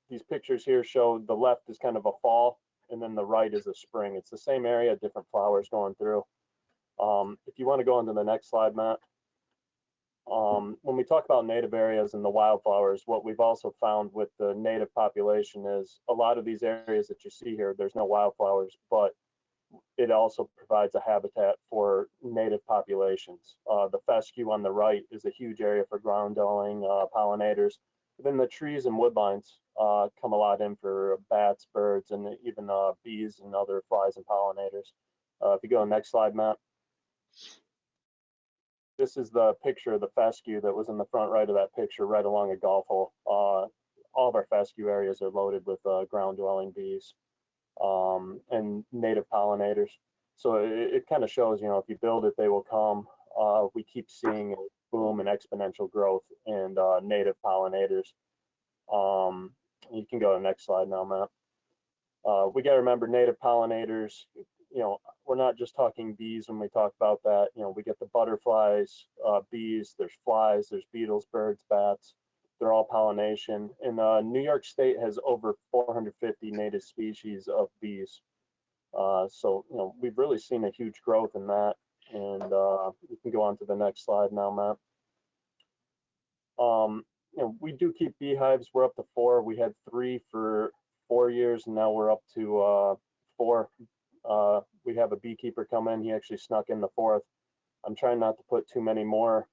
These pictures here show the left is kind of a fall, and then the right is a spring. It's the same area, different flowers going through. If you want to go on to the next slide, Matt. When we talk about native areas and the wildflowers, what we've also found with the native population is a lot of these areas that you see here, there's no wildflowers, but it also provides a habitat for native populations. The fescue on the right is a huge area for ground dwelling pollinators. Then the trees and woodlines come a lot in for bats, birds, and even bees and other flies and pollinators. If you go to the next slide, Matt. This is the picture of the fescue that was in the front right of that picture, right along a golf hole. All of our fescue areas are loaded with ground dwelling bees and native pollinators. So it kind of shows, you know, if you build it, they will come. We keep seeing a boom and exponential growth in native pollinators. You can go to the next slide now, Matt. We got to remember native pollinators, you know, we're not just talking bees when we talk about that. You know, we get the butterflies, bees, there's flies, there's beetles, birds, bats. They're all pollination. And New York State has over 450 native species of bees. So, you know, we've really seen a huge growth in that. And we can go on to the next slide now, Matt. You know, we do keep beehives. We're up to 4. We had 3 for 4 years, and now we're up to 4. We have a beekeeper come in. He actually snuck in the 4th. I'm trying not to put too many more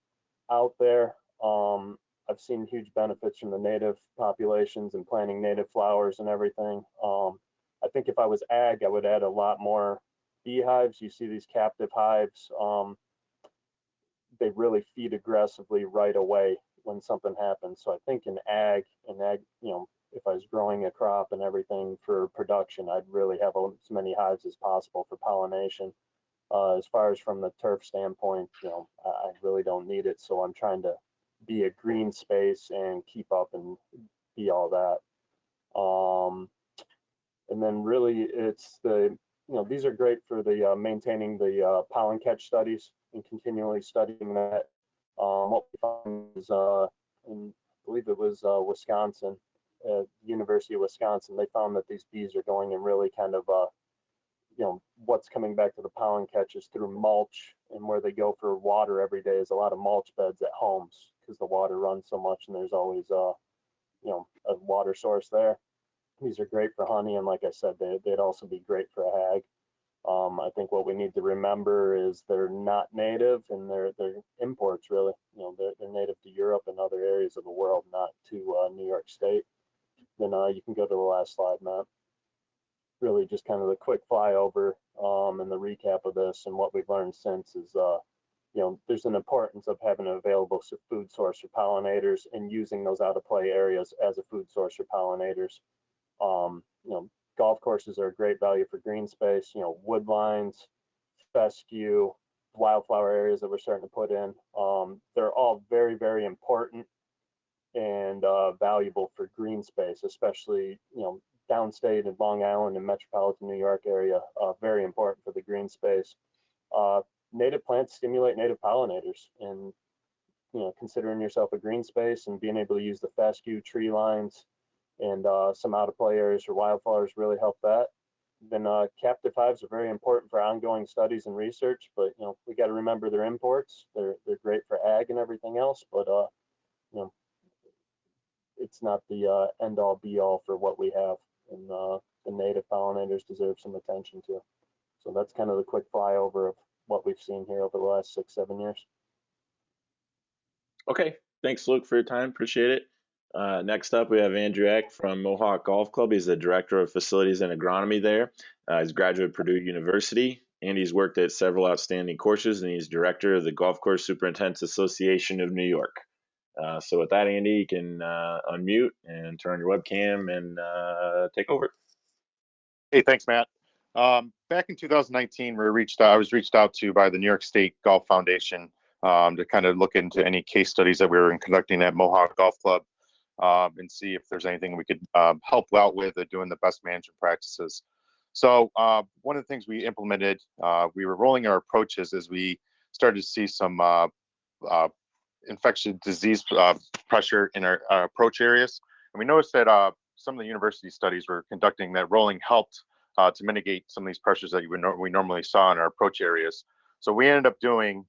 out there. I've seen huge benefits from the native populations and planting native flowers and everything. I think if I was ag, I would add a lot more beehives. You see these captive hives. They really feed aggressively right away when something happens. So I think in ag, you know, if I was growing a crop and everything for production, I'd really have as many hives as possible for pollination. As far as from the turf standpoint, you know, I really don't need it. So I'm trying to be a green space and keep up and be all that. And then really it's the, you know, these are great for the maintaining the pollen catch studies and continually studying that. What we found is, I believe it was Wisconsin, University of Wisconsin, they found that these bees are going and really kind of, you know, what's coming back to the pollen catches through mulch, and where they go for water every day is a lot of mulch beds at homes because the water runs so much and there's always, you know, a water source there. These are great for honey, and like I said, they'd also be great for ag. I think what we need to remember is they're not native, and they're imports really. You know, they're native to Europe and other areas of the world, not to New York State. Then you can go to the last slide, Matt. Really just kind of the quick flyover and the recap of this, and what we've learned since is, you know, there's an importance of having an available food source for pollinators and using those out of play areas as a food source for pollinators. You know, golf courses are a great value for green space. You know, wood lines, fescue, wildflower areas that we're starting to put in. They're all very, very important and valuable for green space, especially, you know, downstate in Long Island and metropolitan New York area. Very important for the green space. Native plants stimulate native pollinators, and, you know, considering yourself a green space and being able to use the fescue, tree lines, and some out of play areas for wildflowers really help that. Then captive hives are very important for ongoing studies and research, but, you know, we got to remember they're imports. They're great for ag and everything else, but you know, it's not the end all be all for what we have, and the native pollinators deserve some attention too. So that's kind of the quick flyover of what we've seen here over the last 6-7 years. Okay, thanks, Luke, for your time. Appreciate it. Next up, we have Andrew Eck from Mohawk Golf Club. He's the Director of Facilities and Agronomy there. He's a graduate of Purdue University, and he's worked at several outstanding courses, and he's Director of the Golf Course Superintendents Association of New York. So with that, Andy, you can unmute and turn on your webcam and take over. Hey, thanks, Matt. Back in 2019, I was reached out to by the New York State Golf Foundation to kind of look into any case studies that we were conducting at Mohawk Golf Club and see if there's anything we could help out with doing the best management practices. So one of the things we implemented, we were rolling our approaches as we started to see some infectious disease pressure in our approach areas. And we noticed that some of the university studies were conducting that rolling helped to mitigate some of these pressures that we normally saw in our approach areas. So we ended up doing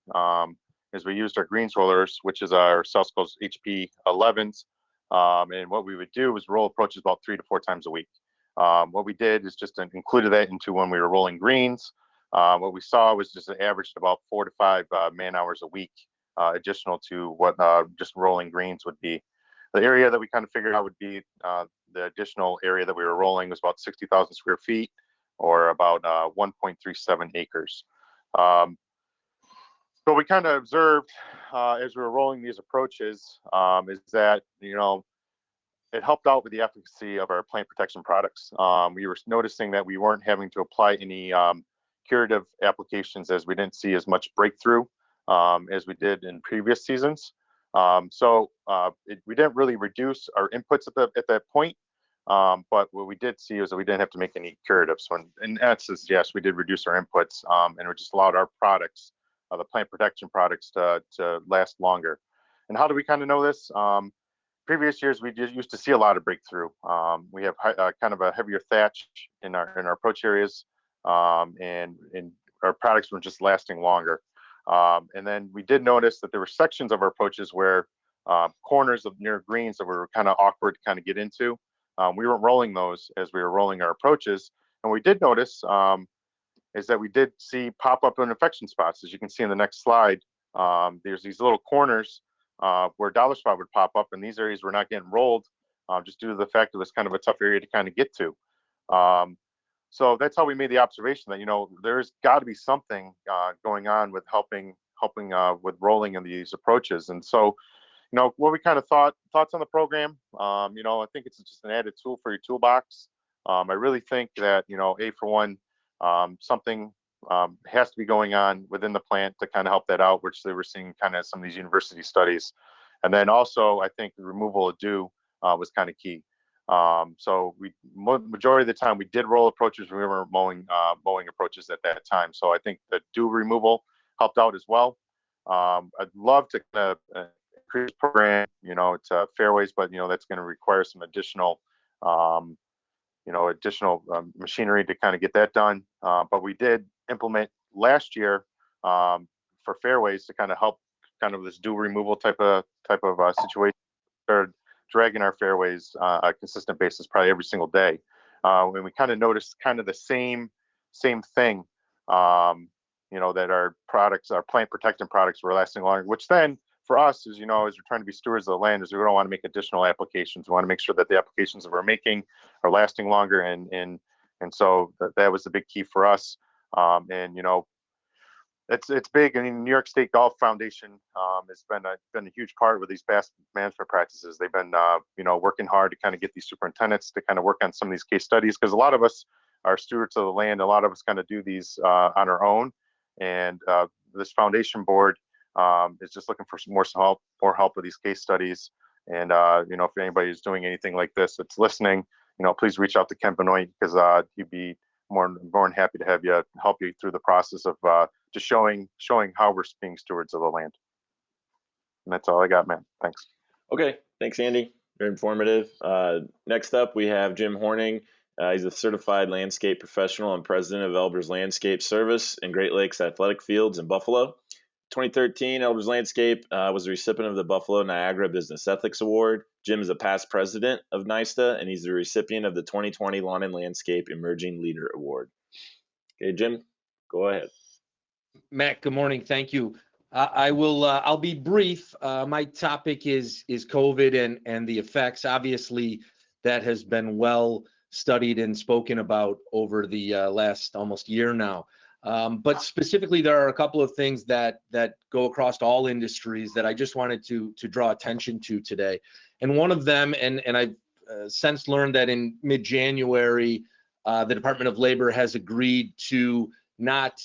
is we used our greens rollers, which is our Celsco's HP 11s. And what we would do is roll approaches about 3 to 4 times a week. What we did is just included that into when we were rolling greens. What we saw was just an average about 4 to 5 man hours a week, additional to what just rolling greens would be. The area that we kind of figured out would be the additional area that we were rolling was about 60,000 square feet, or about 1.37 acres. So we kind of observed as we were rolling these approaches is that, you know, it helped out with the efficacy of our plant protection products. We were noticing that we weren't having to apply any curative applications, as we didn't see as much breakthrough as we did in previous seasons. We didn't really reduce our inputs at that point. But what we did see is that we didn't have to make any curatives. So in essence, yes, we did reduce our inputs, and we just allowed our products, the plant protection products, to last longer. And how do we kind of know this? Previous years, we just used to see a lot of breakthrough. We have kind of a heavier thatch in our approach areas, and our products were just lasting longer. And then we did notice that there were sections of our approaches where corners of near greens that were kind of awkward to kind of get into. We weren't rolling those as we were rolling our approaches. And what we did notice is that we did see pop-up infection spots. As you can see in the next slide, there's these little corners where dollar spot would pop up, and these areas were not getting rolled just due to the fact that it was kind of a tough area to kind of get to. So that's how we made the observation that, you know, there's got to be something going on with helping with rolling in these approaches. And so, you know, what we kind of thoughts on the program, you know, I think it's just an added tool for your toolbox. I really think that, you know, for one, something has to be going on within the plant to kind of help that out, which they were seeing kind of some of these university studies. And then also, I think the removal of dew was kind of key. So majority of the time we did roll approaches. We were mowing approaches at that time. So I think the dew removal helped out as well. I'd love to kind of increase the program, you know, to fairways, but, you know, that's going to require some additional, machinery to kind of get that done. But we did implement last year for fairways to kind of help kind of this dew removal type of situation. Started dragging our fairways on a consistent basis, probably every single day. And we kind of noticed kind of the same thing, you know, that our products, our plant protectant products, were lasting longer, which then for us is, you know, as we're trying to be stewards of the land, is we don't want to make additional applications. We want to make sure that the applications that we're making are lasting longer. And so that was the big key for us. And, you know, it's big. I mean, New York State Golf Foundation has been a huge part with these past management practices. They've been, you know, working hard to kind of get these superintendents to kind of work on some of these case studies, because a lot of us are stewards of the land. A lot of us kind of do these on our own. And this foundation board is just looking for some more help with these case studies. And, you know, if anybody is doing anything like this that's listening, you know, please reach out to Ken Benoit, because he'd be more than happy to have you help you through the process of just showing how we're being stewards of the land. And that's all I got, man. Thanks. Okay, thanks, Andy. Very informative. Next up, we have Jim Horning. He's a certified landscape professional and president of Elbers Landscape Service in Great Lakes Athletic Fields in Buffalo. 2013, Elbers Landscape was the recipient of the Buffalo Niagara Business Ethics Award. Jim is a past president of NYSTA, and he's the recipient of the 2020 Lawn and Landscape Emerging Leader Award. Okay, Jim, go ahead. Matt, good morning. Thank you. I'll be brief. My topic is COVID and the effects. Obviously, that has been well studied and spoken about over the last almost year now. But specifically, there are a couple of things that go across all industries that I just wanted to draw attention to today. And one of them, and I've since learned that in mid-January, the Department of Labor has agreed to not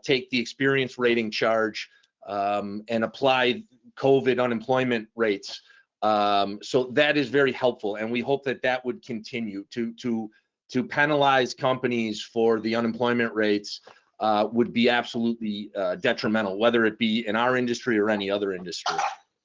take the experience rating charge and apply COVID unemployment rates. So that is very helpful, and we hope that would continue. To penalize companies for the unemployment rates would be absolutely detrimental, whether it be in our industry or any other industry.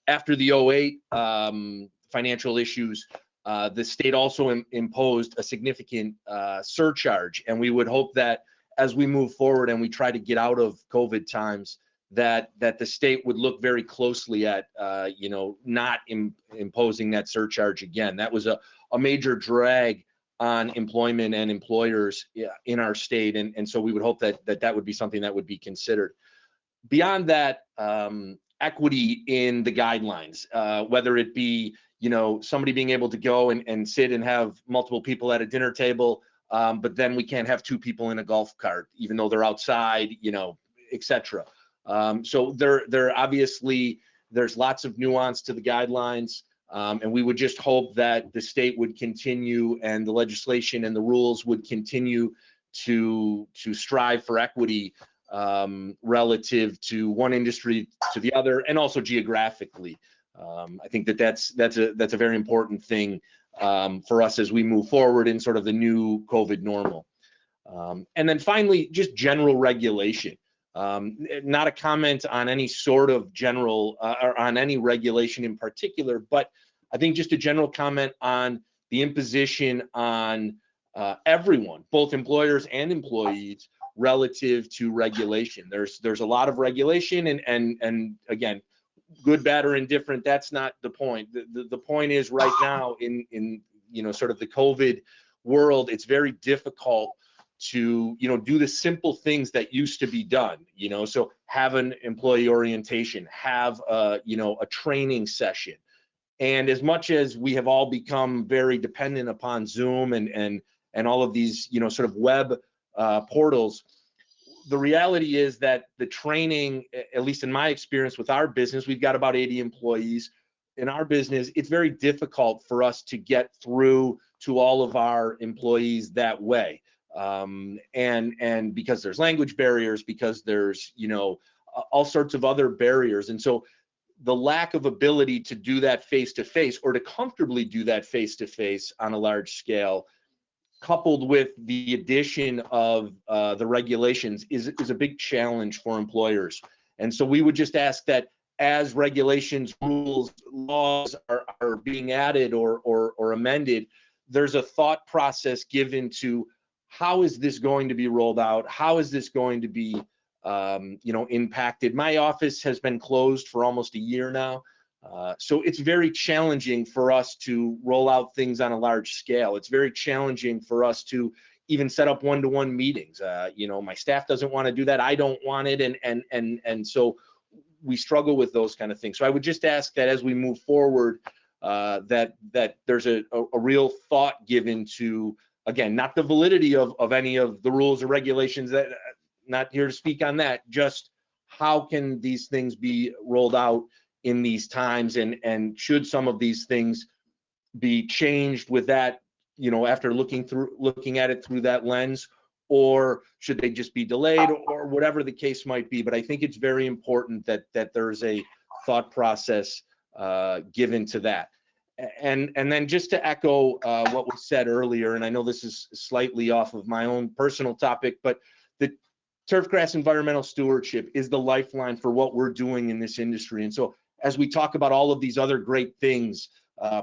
After the 2008 financial issues, the state also imposed a significant surcharge, and we would hope that as we move forward and we try to get out of COVID times, that the state would look very closely at, not imposing that surcharge again. That was a major drag on employment and employers in our state, and so we would hope that would be something that would be considered. Beyond that, equity in the guidelines, whether it be somebody being able to go and sit and have multiple people at a dinner table, but then we can't have two people in a golf cart, even though they're outside, etc. So there obviously there's lots of nuance to the guidelines, and we would just hope that the state would continue and the legislation and the rules would continue to strive for equity relative to one industry to the other, and also geographically. I think that's a very important thing for us as we move forward in sort of the new COVID normal. And then finally, just general regulation. Not a comment on any sort of general or on any regulation in particular, but I think just a general comment on the imposition on everyone, both employers and employees, relative to regulation. There's a lot of regulation, and again, good, bad, or indifferent, that's not the point. The point is right now in sort of the COVID world, it's very difficult to do the simple things that used to be done. So have an employee orientation, have a training session. And as much as we have all become very dependent upon Zoom and all of these sort of web portals, the reality is that the training, at least in my experience with our business, we've got about 80 employees. In our business, it's very difficult for us to get through to all of our employees that way. And because there's language barriers, because there's all sorts of other barriers. And so the lack of ability to do that face-to-face, or to comfortably do that face-to-face on a large scale, coupled with the addition of the regulations, is a big challenge for employers. And so we would just ask that as regulations, rules, laws are being added or amended, there's a thought process given to how is this going to be rolled out? How is this going to be impacted? My office has been closed for almost a year now. So it's very challenging for us to roll out things on a large scale. It's very challenging for us to even set up one-to-one meetings. My staff doesn't want to do that. I don't want it. And so we struggle with those kind of things. So I would just ask that as we move forward, that there's a real thought given to, again, not the validity of any of the rules or regulations, that not here to speak on that, just how can these things be rolled out in these times, and should some of these things be changed with that, after looking at it through that lens, or should they just be delayed, or whatever the case might be. But I think it's very important that there's a thought process given to that. And then just to echo what was said earlier, and I know this is slightly off of my own personal topic, but the Turfgrass environmental stewardship is the lifeline for what we're doing in this industry. And so as we talk about all of these other great things,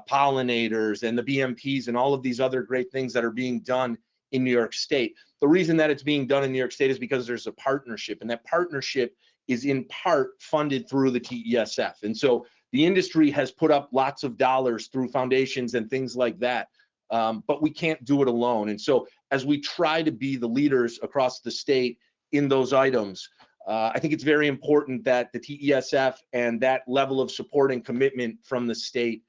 pollinators and the BMPs and all of these other great things that are being done in New York State, the reason that it's being done in New York State is because there's a partnership, and that partnership is in part funded through the TESF. And so the industry has put up lots of dollars through foundations and things like that, but we can't do it alone. And so as we try to be the leaders across the state in those items, I think it's very important that the TESF and that level of support and commitment from the state,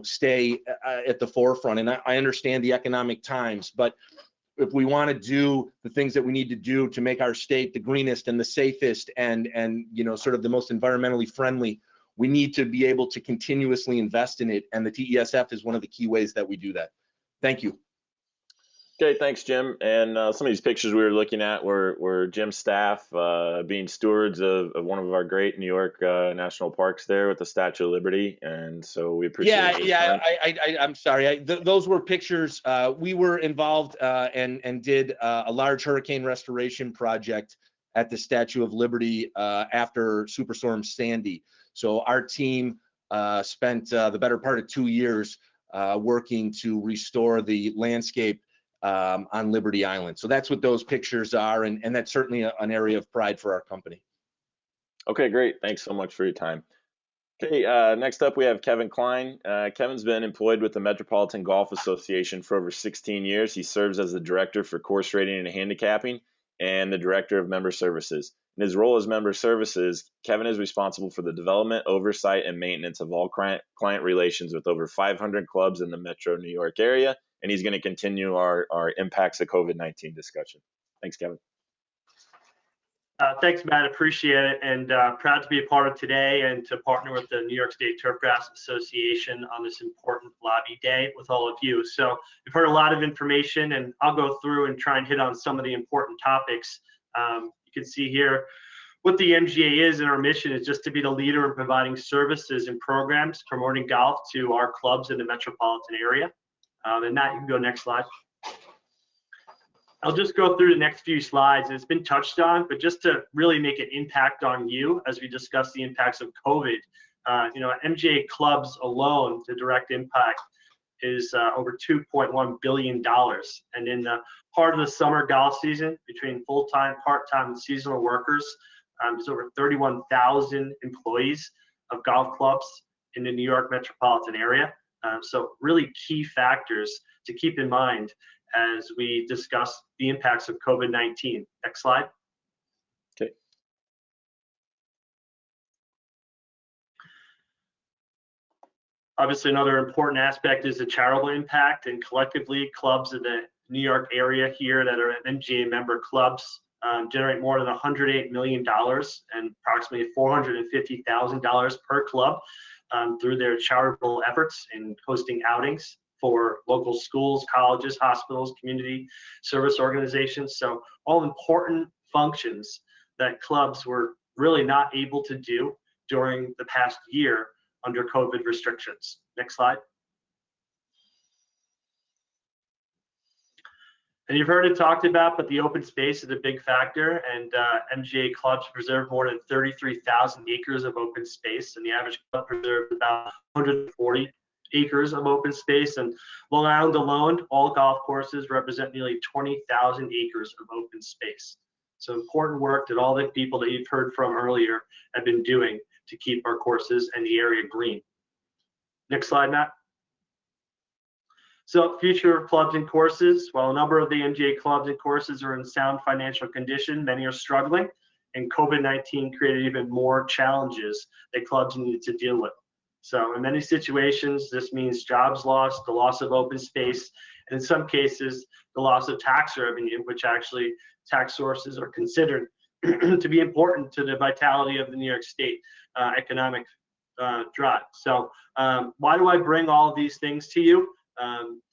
stay at the forefront. And I understand the economic times, but if we want to do the things that we need to do to make our state the greenest and the safest and sort of the most environmentally friendly, we need to be able to continuously invest in it. And the TESF is one of the key ways that we do that. Thank you. Okay, thanks, Jim. And some of these pictures we were looking at were Jim's staff being stewards of one of our great New York national parks there with the Statue of Liberty. And so we appreciate I'm sorry. Those were pictures. We were involved and did a large hurricane restoration project at the Statue of Liberty after Superstorm Sandy. So our team spent the better part of 2 years working to restore the landscape on Liberty Island. So that's what those pictures are, and that's certainly an area of pride for our company. Okay, great. Thanks so much for your time. Okay, next up we have Kevin Klein. Kevin's been employed with the Metropolitan Golf Association for over 16 years. He serves as the director for course rating and handicapping and the director of member services. In his role as member services, Kevin is responsible for the development, oversight, and maintenance of all client relations with over 500 clubs in the Metro New York area, and he's going to continue our impacts of COVID-19 discussion. Thanks, Kevin. Thanks, Matt. Appreciate it, and proud to be a part of today and to partner with the New York State Turfgrass Association on this important lobby day with all of you. So we've heard a lot of information, and I'll go through and try and hit on some of the important topics. You can see here what the MGA is, and our mission is just to be the leader in providing services and programs promoting golf to our clubs in the metropolitan area. And Matt, you can go next slide. I'll just go through the next few slides. It's been touched on, but just to really make an impact on you as we discuss the impacts of COVID, MGA clubs alone, the direct impact is over $2.1 billion. And in the heart of the summer golf season, between full-time, part-time, and seasonal workers, there's over 31,000 employees of golf clubs in the New York metropolitan area. So really key factors to keep in mind as we discuss the impacts of COVID-19. Next slide. Okay. Obviously, another important aspect is the charitable impact, and collectively, clubs in the New York area here that are MGA member clubs generate more than $108 million and approximately $450,000 per club through their charitable efforts in hosting outings for local schools, colleges, hospitals, community service organizations. So all important functions that clubs were really not able to do during the past year under COVID restrictions. Next slide. And you've heard it talked about, but the open space is a big factor, and MGA clubs preserve more than 33,000 acres of open space, and the average club preserves about 140 acres of open space. And Long Island alone, all golf courses represent nearly 20,000 acres of open space. So important work that all the people that you've heard from earlier have been doing to keep our courses and the area green. Next slide, Matt. So future of clubs and courses. While a number of the MGA clubs and courses are in sound financial condition, many are struggling, and COVID-19 created even more challenges that clubs needed to deal with. So in many situations, this means jobs lost, the loss of open space, and in some cases, the loss of tax revenue, which actually tax sources are considered to be important to the vitality of the New York State economic drive. So why do I bring all of these things to you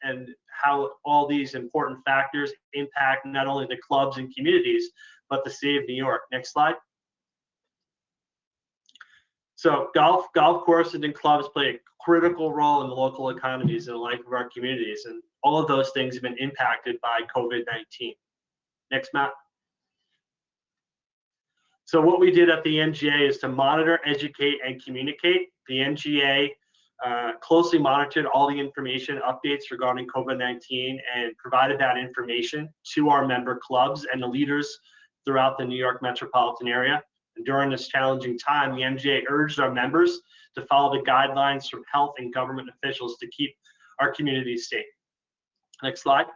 and how all these important factors impact not only the clubs and communities, but the city of New York? Next slide. So golf courses and clubs play a critical role in the local economies and the life of our communities, and all of those things have been impacted by COVID-19. Next, Matt. So what we did at the MGA is to monitor, educate, and communicate. The MGA closely monitored all the information updates regarding COVID-19 and provided that information to our member clubs and the leaders throughout the New York metropolitan area. And during this challenging time, the MGA urged our members to follow the guidelines from health and government officials to keep our communities safe. Next slide.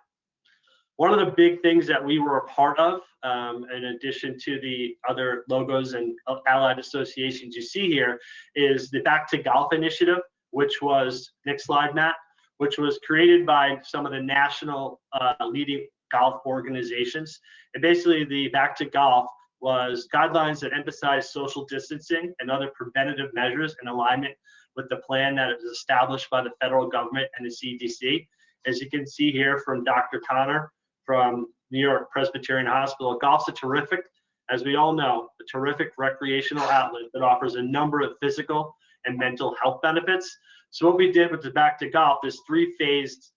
One of the big things that we were a part of, in addition to the other logos and allied associations you see here, is the Back to Golf initiative, which was, next slide, Matt, which was created by some of the national leading golf organizations. And basically the Back to Golf was guidelines that emphasize social distancing and other preventative measures in alignment with the plan that is established by the federal government and the CDC. As you can see here from Dr. Connor from New York Presbyterian Hospital, golf's a terrific, as we all know, a terrific recreational outlet that offers a number of physical and mental health benefits. So what we did with the Back to Golf, this three-phased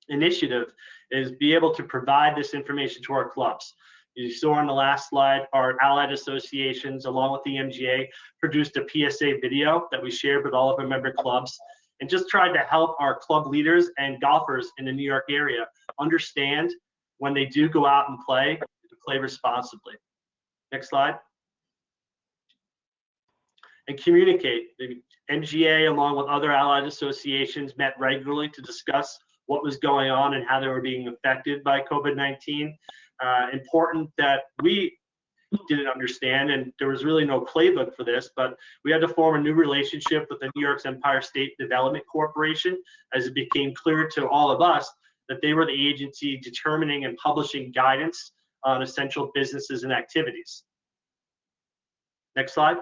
initiative, is be able to provide this information to our clubs. You saw on the last slide, our allied associations, along with the MGA, produced a PSA video that we shared with all of our member clubs and just tried to help our club leaders and golfers in the New York area understand when they do go out and play, to play responsibly. Next slide. and communicate. The NGA, along with other allied associations, met regularly to discuss what was going on and how they were being affected by COVID-19. Important that we didn't understand, and there was really no playbook for this, but we had to form a new relationship with the New York's Empire State Development Corporation, as it became clear to all of us that they were the agency determining and publishing guidance on essential businesses and activities. Next slide.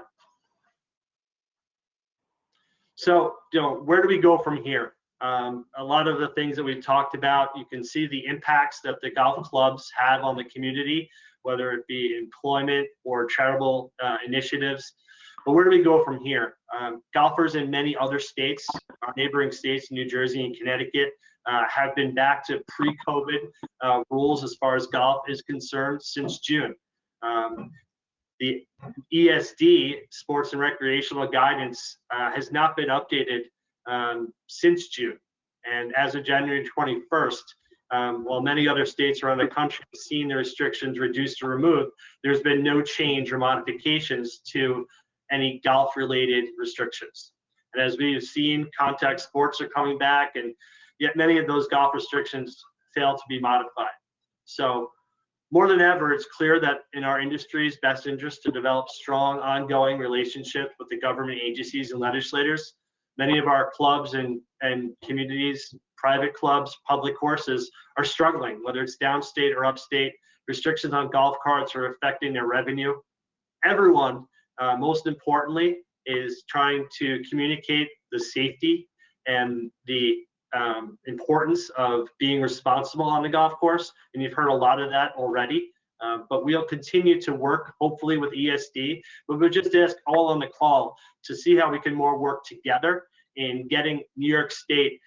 So, where do we go from here? A lot of the things that we've talked about, you can see the impacts that the golf clubs have on the community, whether it be employment or charitable initiatives. But where do we go from here? Golfers in many other states, our neighboring states, New Jersey and Connecticut, have been back to pre-COVID rules as far as golf is concerned since June. The ESD, Sports and Recreational Guidance, has not been updated since June. And as of January 21st, while many other states around the country have seen the restrictions reduced or removed, there's been no change or modifications to any golf-related restrictions. And as we have seen, contact sports are coming back, and yet many of those golf restrictions fail to be modified. So more than ever, it's clear that in our industry's best interest to develop strong, ongoing relationships with the government agencies and legislators. Many of our clubs and communities, private clubs, public courses are struggling, whether it's downstate or upstate. Restrictions on golf carts are affecting their revenue. Everyone, most importantly, is trying to communicate the safety and the importance of being responsible on the golf course. And you've heard a lot of that already. But we'll continue to work, hopefully, with ESD. But we'll just ask all on the call to see how we can more work together in getting New York State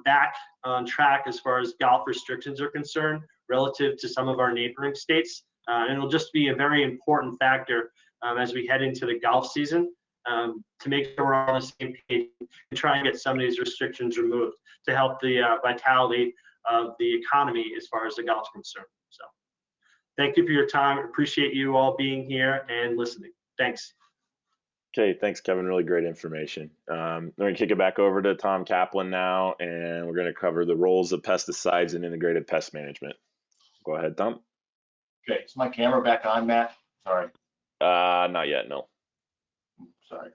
back on track as far as golf restrictions are concerned relative to some of our neighboring states. And it'll just be a very important factor as we head into the golf season to make sure we're on the same page and try and get some of these restrictions removed to help the vitality of the economy as far as the golf's concerned. So thank you for your time. I appreciate you all being here and listening. Thanks. Okay, thanks, Kevin. Really great information. We're going to kick it back over to Tom Kaplan now, and we're going to cover the roles of pesticides and integrated pest management. Go ahead, Tom. Okay, is my camera back on, Matt? Sorry. Not yet, no. Sorry.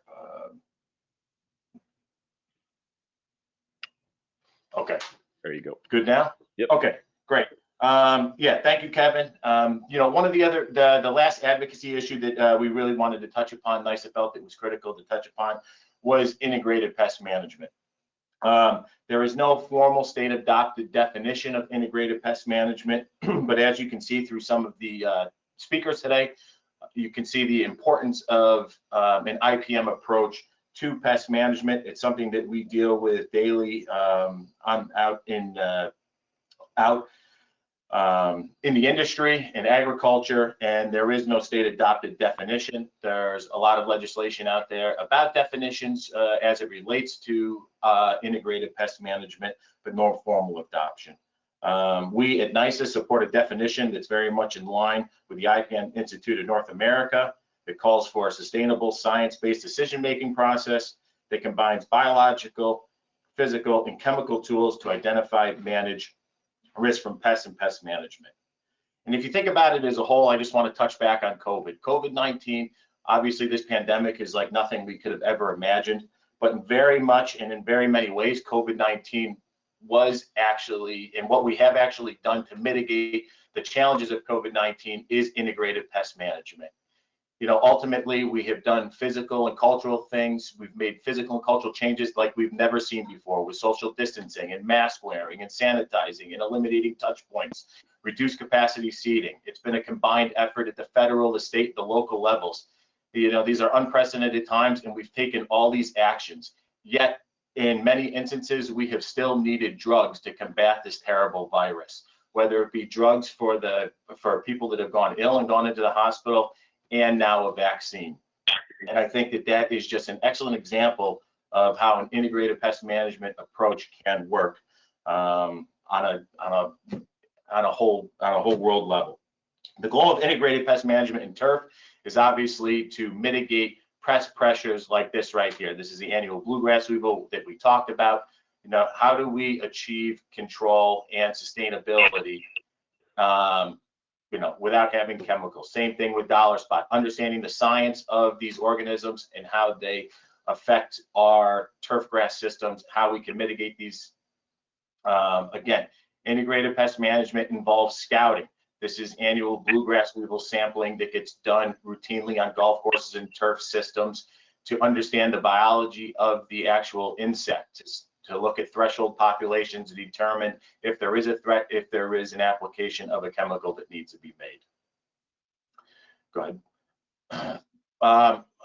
Okay. There you go. Good now? Yep. Okay, great. Yeah, thank you, Kevin. One of the last advocacy issue that we really wanted to touch upon, NYSTA felt it was critical to touch upon, was integrated pest management. There is no formal state adopted definition of integrated pest management, but as you can see through some of the speakers today, you can see the importance of an IPM approach to pest management. It's something that we deal with daily out in the industry, in agriculture, and there is no state adopted definition. There's a lot of legislation out there about definitions as it relates to integrated pest management, but no formal adoption. We at NYSTA support a definition that's very much in line with the IPM Institute of North America. It calls for a sustainable science-based decision-making process that combines biological, physical, and chemical tools to identify and manage risk from pests and pest management. And if you think about it as a whole, I just want to touch back on COVID. COVID-19, obviously this pandemic is like nothing we could have ever imagined, but in very much and in very many ways, COVID-19 was actually, and what we have actually done to mitigate the challenges of COVID-19 is integrated pest management. Ultimately, we have done physical and cultural things. We've made physical and cultural changes like we've never seen before, with social distancing and mask wearing and sanitizing and eliminating touch points, reduced capacity seating. It's been a combined effort at the federal, the state, the local levels. These are unprecedented times, and we've taken all these actions. Yet, in many instances, we have still needed drugs to combat this terrible virus, whether it be drugs for people that have gone ill and gone into the hospital, and now a vaccine. And I think that is just an excellent example of how an integrated pest management approach can work on a whole world level. The goal of integrated pest management in turf is obviously to mitigate pest pressures like this right here. This is the annual bluegrass weevil that we talked about. You know, how do we achieve control and sustainability, you know, without having chemicals? Same thing with dollar spot, understanding the science of these organisms and how they affect our turfgrass systems, how we can mitigate these. Again, integrated pest management involves scouting. This is annual bluegrass weevil sampling that gets done routinely on golf courses and turf systems to understand the biology of the actual insect, to look at threshold populations to determine if there is a threat, if there is an application of a chemical that needs to be made. Go ahead.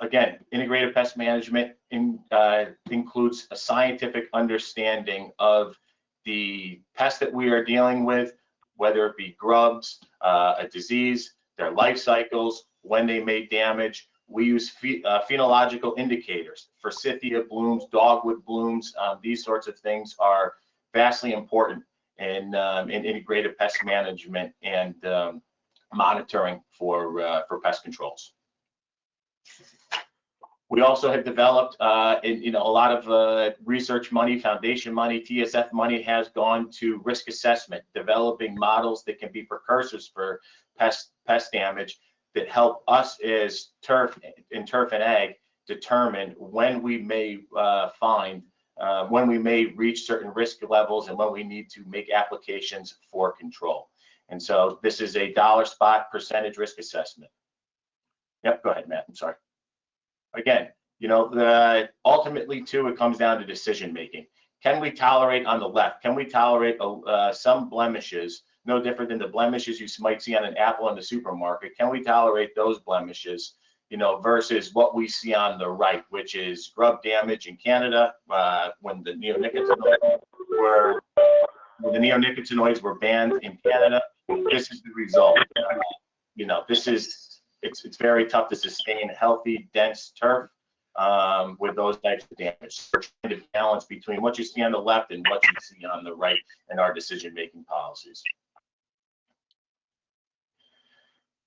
Again, integrated pest management includes a scientific understanding of the pest that we are dealing with, whether it be grubs, a disease, their life cycles, when they may damage. We use phenological indicators, forsythia blooms, dogwood blooms. These sorts of things are vastly important in integrated pest management and monitoring for pest controls. We also have developed, you know, a lot of research money, foundation money, TSF money has gone to risk assessment, developing models that can be precursors for pest damage that help us as turf and ag determine when we may when we may reach certain risk levels and when we need to make applications for control. And so this is a dollar spot percentage risk assessment. Yep, go ahead, Matt. I'm sorry. Again, you know, ultimately too, it comes down to decision making. Can we tolerate on the left? Can we tolerate some blemishes, no different than the blemishes you might see on an apple in the supermarket? Can we tolerate those blemishes, you know, versus what we see on the right, which is grub damage in Canada when the neonicotinoids were banned in Canada. This is the result. You know, this is. It's very tough to sustain healthy, dense turf with those types of damage. We're trying to balance between what you see on the left and what you see on the right in our decision-making policies.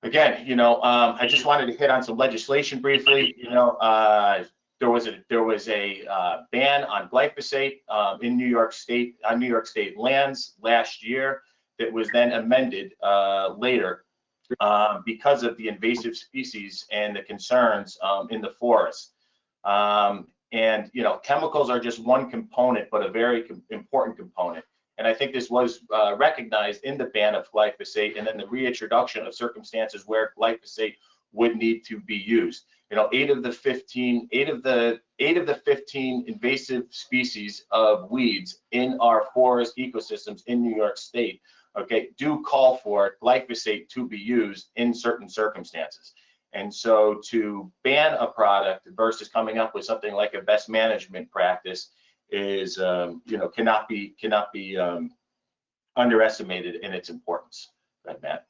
Again, you know, I just wanted to hit on some legislation briefly. You know, there was a ban on glyphosate in New York State, on New York State lands last year that was then amended later. Because of the invasive species and the concerns in the forest. And, you know, chemicals are just one component, but a very important component. And I think this was recognized in the ban of glyphosate and then the reintroduction of circumstances where glyphosate would need to be used. You know, 8 of the 15 invasive species of weeds in our forest ecosystems in New York State, okay, do call for glyphosate to be used in certain circumstances. And so to ban a product versus coming up with something like a best management practice is, you know, cannot be underestimated in its importance. Right, Matt?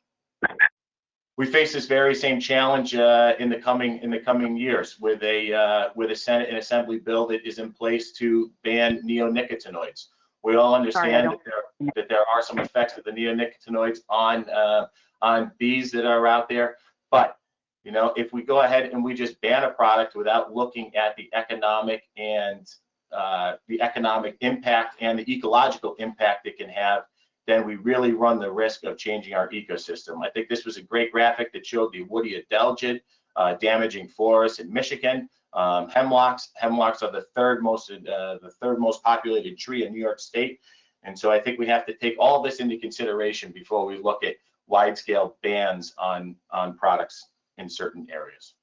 We face this very same challenge in the coming years with a Senate and Assembly bill that is in place to ban neonicotinoids. We all understand that there are some effects of the neonicotinoids on bees that are out there, but you know, if we go ahead and we just ban a product without looking at the economic impact and the ecological impact it can have, then we really run the risk of changing our ecosystem. I think this was a great graphic that showed the woody adelgid damaging forests in Michigan. Hemlocks are the third most populated tree in New York State, and so I think we have to take all this into consideration before we look at wide-scale bans on products in certain areas.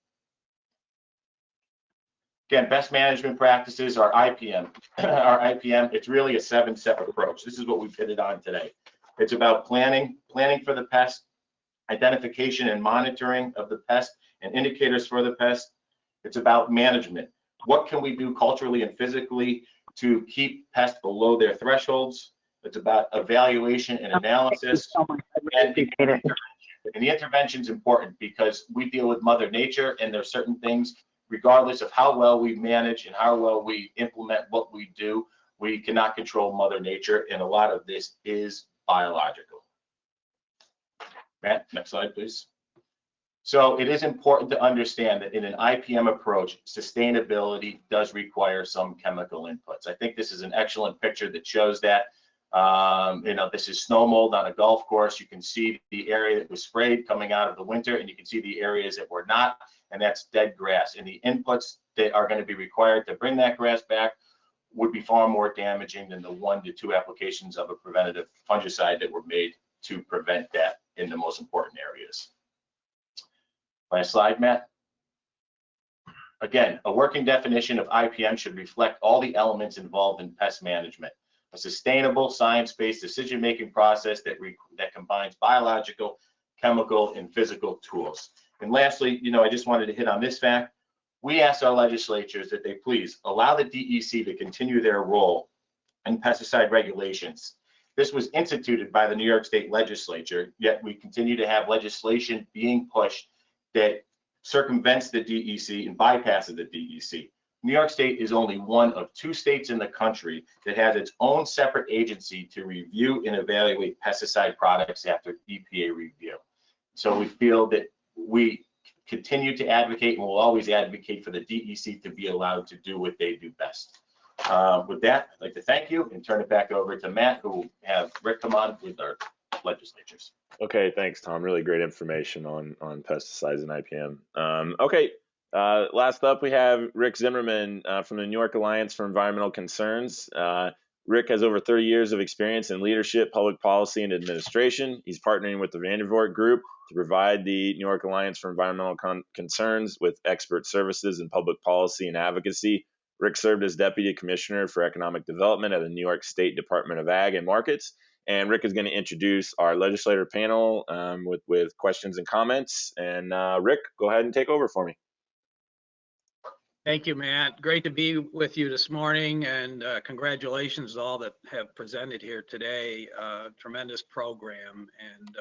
Again, best management practices are IPM. Our IPM, it's really a 7-step approach. This is what we've hit it on today. It's about planning for the pest, identification and monitoring of the pest and indicators for the pest. It's about management. What can we do culturally and physically to keep pests below their thresholds? It's about evaluation and analysis. And the intervention is important because we deal with Mother Nature, and there's certain things, regardless of how well we manage and how well we implement what we do, we cannot control Mother Nature, and a lot of this is biological. Matt, next slide, please. So it is important to understand that in an IPM approach, sustainability does require some chemical inputs. I think this is an excellent picture that shows that. This is snow mold on a golf course. You can see the area that was sprayed coming out of the winter, and you can see the areas that were not, and that's dead grass. And the inputs that are going to be required to bring that grass back would be far more damaging than the 1 to 2 applications of a preventative fungicide that were made to prevent that in the most important areas. Last slide, Matt. Again, a working definition of IPM should reflect all the elements involved in pest management. A sustainable, science-based decision-making process that combines biological, chemical, and physical tools. And lastly, I just wanted to hit on this fact. We asked our legislatures that they please allow the DEC to continue their role in pesticide regulations. This was instituted by the New York State legislature, yet we continue to have legislation being pushed that circumvents the DEC and bypasses the DEC. New York State is only one of 2 states in the country that has its own separate agency to review and evaluate pesticide products after EPA review. So we feel that we continue to advocate and will always advocate for the DEC to be allowed to do what they do best. With that, I'd like to thank you and turn it back over to Matt, who will have Rick come on with our legislatures. Okay, thanks, Tom. Really great information on pesticides and IPM. Okay, last up we have Rick Zimmerman from the New York Alliance for Environmental Concerns. Rick has over 30 years of experience in leadership, public policy, and administration. He's partnering with the Vandervoort Group to provide the New York Alliance for Environmental Concerns with expert services in public policy and advocacy. Rick served as Deputy Commissioner for Economic Development at the New York State Department of Ag and Markets. And Rick is going to introduce our legislator panel with questions and comments. And Rick, go ahead and take over for me. Thank you, Matt. Great to be with you this morning, and congratulations to all that have presented here today. Tremendous program, and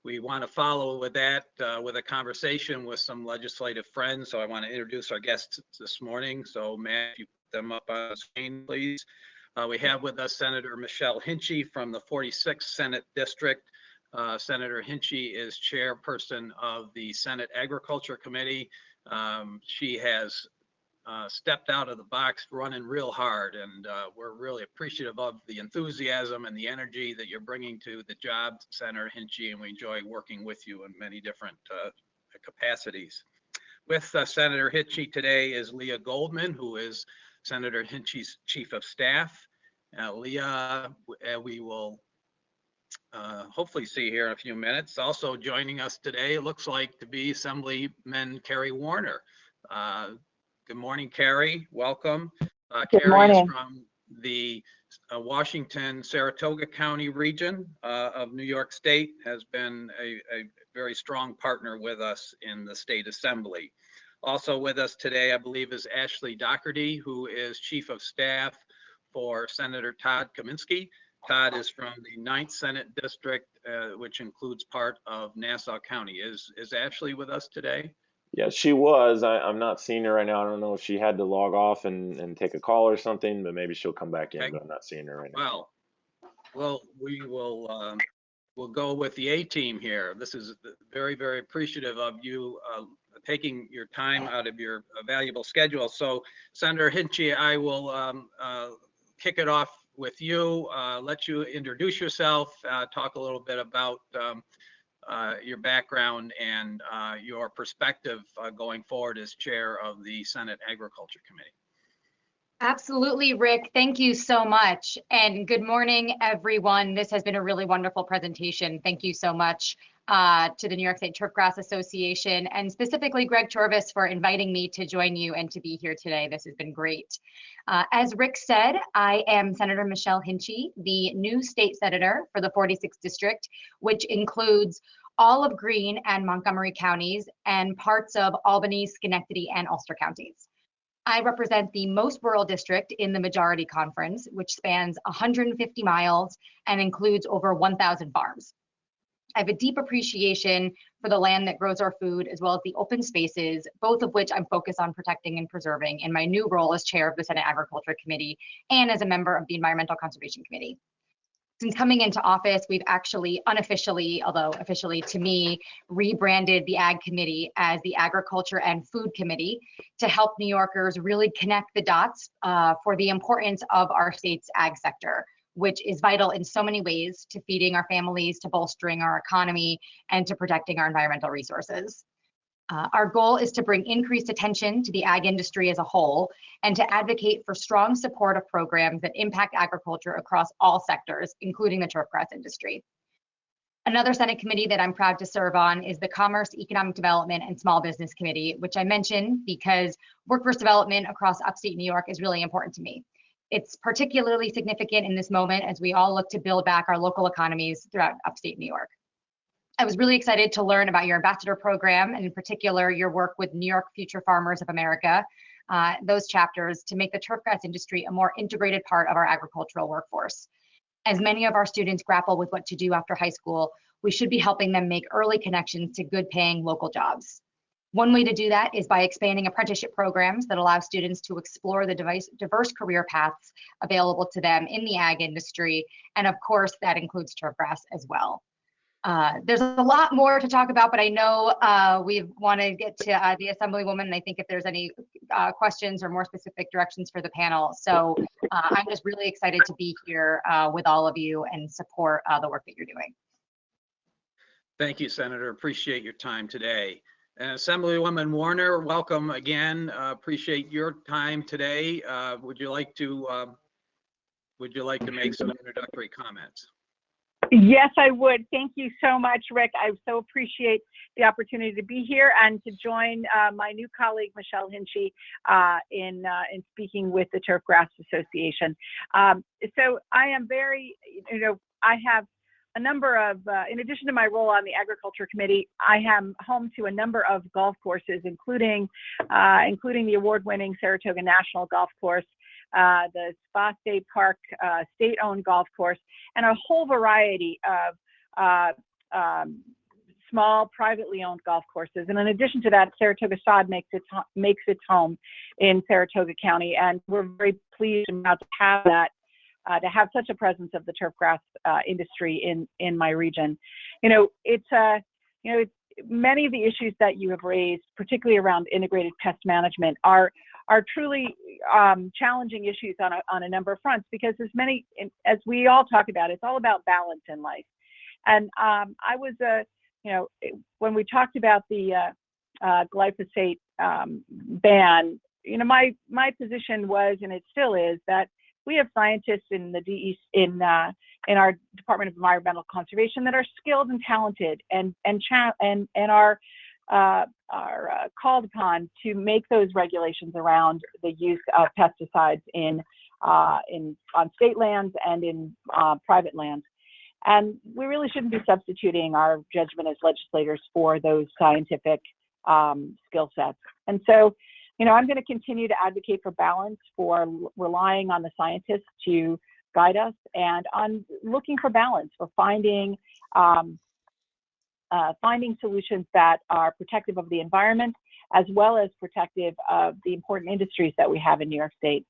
we want to follow with that with a conversation with some legislative friends. So I want to introduce our guests this morning. So Matt, if you put them up on the screen, please. We have with us Senator Michelle Hinchey from the 46th Senate District. Senator Hinchey is chairperson of the Senate Agriculture Committee. She has stepped out of the box running real hard, and we're really appreciative of the enthusiasm and the energy that you're bringing to the job, Senator Hinchey, and we enjoy working with you in many different capacities. With Senator Hinchey today is Leah Goldman, who is Senator Hinchey's Chief of Staff. Leah, we will hopefully see here in a few minutes. Also joining us today, it looks like to be Assemblyman Carrie Warner. Good morning, Carrie. Welcome. Carrie morning. is from the Washington, Saratoga County region of New York State, has been a very strong partner with us in the State Assembly. Also with us today, I believe, is Ashley Doherty, who is Chief of Staff for Senator Todd Kaminsky. Todd is from the 9th Senate District, which includes part of Nassau County. Is Ashley with us today? Yeah, she was. I'm not seeing her right now. I don't know if she had to log off and take a call or something, but maybe she'll come back in, Okay. but I'm not seeing her right now. Well, we will we'll go with the A-team here. This is very, very appreciative of you taking your time out of your valuable schedule. So Senator Hinchey, I will kick it off with you, let you introduce yourself, talk a little bit about your background and your perspective going forward as chair of the Senate Agriculture Committee. Absolutely, Rick. Thank you so much. And good morning, everyone. This has been a really wonderful presentation. Thank you so much to the New York State Turfgrass Association, and specifically Greg Chorvis for inviting me to join you and to be here today. This has been great. As Rick said, I am Senator Michelle Hinchey, the new state senator for the 46th District, which includes all of Greene and Montgomery counties and parts of Albany, Schenectady, and Ulster counties. I represent the most rural district in the majority conference, which spans 150 miles and includes over 1,000 farms. I have a deep appreciation for the land that grows our food, as well as the open spaces, both of which I'm focused on protecting and preserving in my new role as chair of the Senate Agriculture Committee and as a member of the Environmental Conservation Committee. Since coming into office, we've actually unofficially, although officially to me, rebranded the Ag Committee as the Agriculture and Food Committee to help New Yorkers really connect the dots for the importance of our state's ag sector, which is vital in so many ways to feeding our families, to bolstering our economy, and to protecting our environmental resources. Our goal is to bring increased attention to the ag industry as a whole and to advocate for strong support of programs that impact agriculture across all sectors, including the turfgrass industry. Another Senate committee that I'm proud to serve on is the Commerce, Economic Development, and Small Business Committee, which I mention because workforce development across upstate New York is really important to me. It's particularly significant in this moment as we all look to build back our local economies throughout upstate New York. I was really excited to learn about your ambassador program, and in particular, your work with New York Future Farmers of America, those chapters to make the turfgrass industry a more integrated part of our agricultural workforce. As many of our students grapple with what to do after high school, we should be helping them make early connections to good paying local jobs. One way to do that is by expanding apprenticeship programs that allow students to explore the diverse career paths available to them in the ag industry. And of course, that includes turfgrass as well. There's a lot more to talk about, but I know we want to get to the Assemblywoman, and I think if there's any questions or more specific directions for the panel. So I'm just really excited to be here with all of you and support the work that you're doing. Thank you, Senator. Appreciate your time today. And Assemblywoman Warner, welcome again. Appreciate your time today. Would you like to make some introductory comments? Yes, I would. Thank you so much, Rick. I so appreciate the opportunity to be here and to join my new colleague, Michelle Hinchy, in speaking with the Turfgrass Association. So I am very, I have a number of, in addition to my role on the Agriculture Committee, I am home to a number of golf courses, including the award-winning Saratoga National Golf Course, the Spa State Park state-owned golf course, and a whole variety of small privately owned golf courses. And in addition to that, Saratoga sod makes its home in Saratoga County, and we're very pleased and proud to have that, to have such a presence of the turfgrass industry in my region. Many of the issues that you have raised, particularly around integrated pest management, are truly challenging issues on a number of fronts, because as we all talk about, it's all about balance in life. And I was, when we talked about the glyphosate ban, my position was, and it still is, that we have scientists in the in our Department of Environmental Conservation that are skilled and talented and are called upon to make those regulations around the use of pesticides on state lands and in private lands. And we really shouldn't be substituting our judgment as legislators for those scientific skill sets. And so, I'm going to continue to advocate for balance, for relying on the scientists to guide us, and on looking for balance, for finding solutions that are protective of the environment, as well as protective of the important industries that we have in New York State.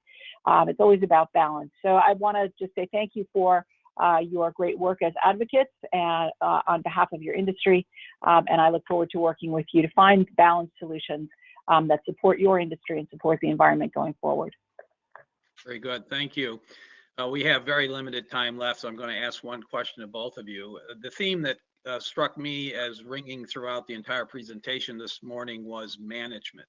It's always about balance. So I want to just say thank you for your great work as advocates and on behalf of your industry. And I look forward to working with you to find balanced solutions that support your industry and support the environment going forward. Very good. Thank you. We have very limited time left, so I'm going to ask one question to both of you. The theme that struck me as ringing throughout the entire presentation this morning was management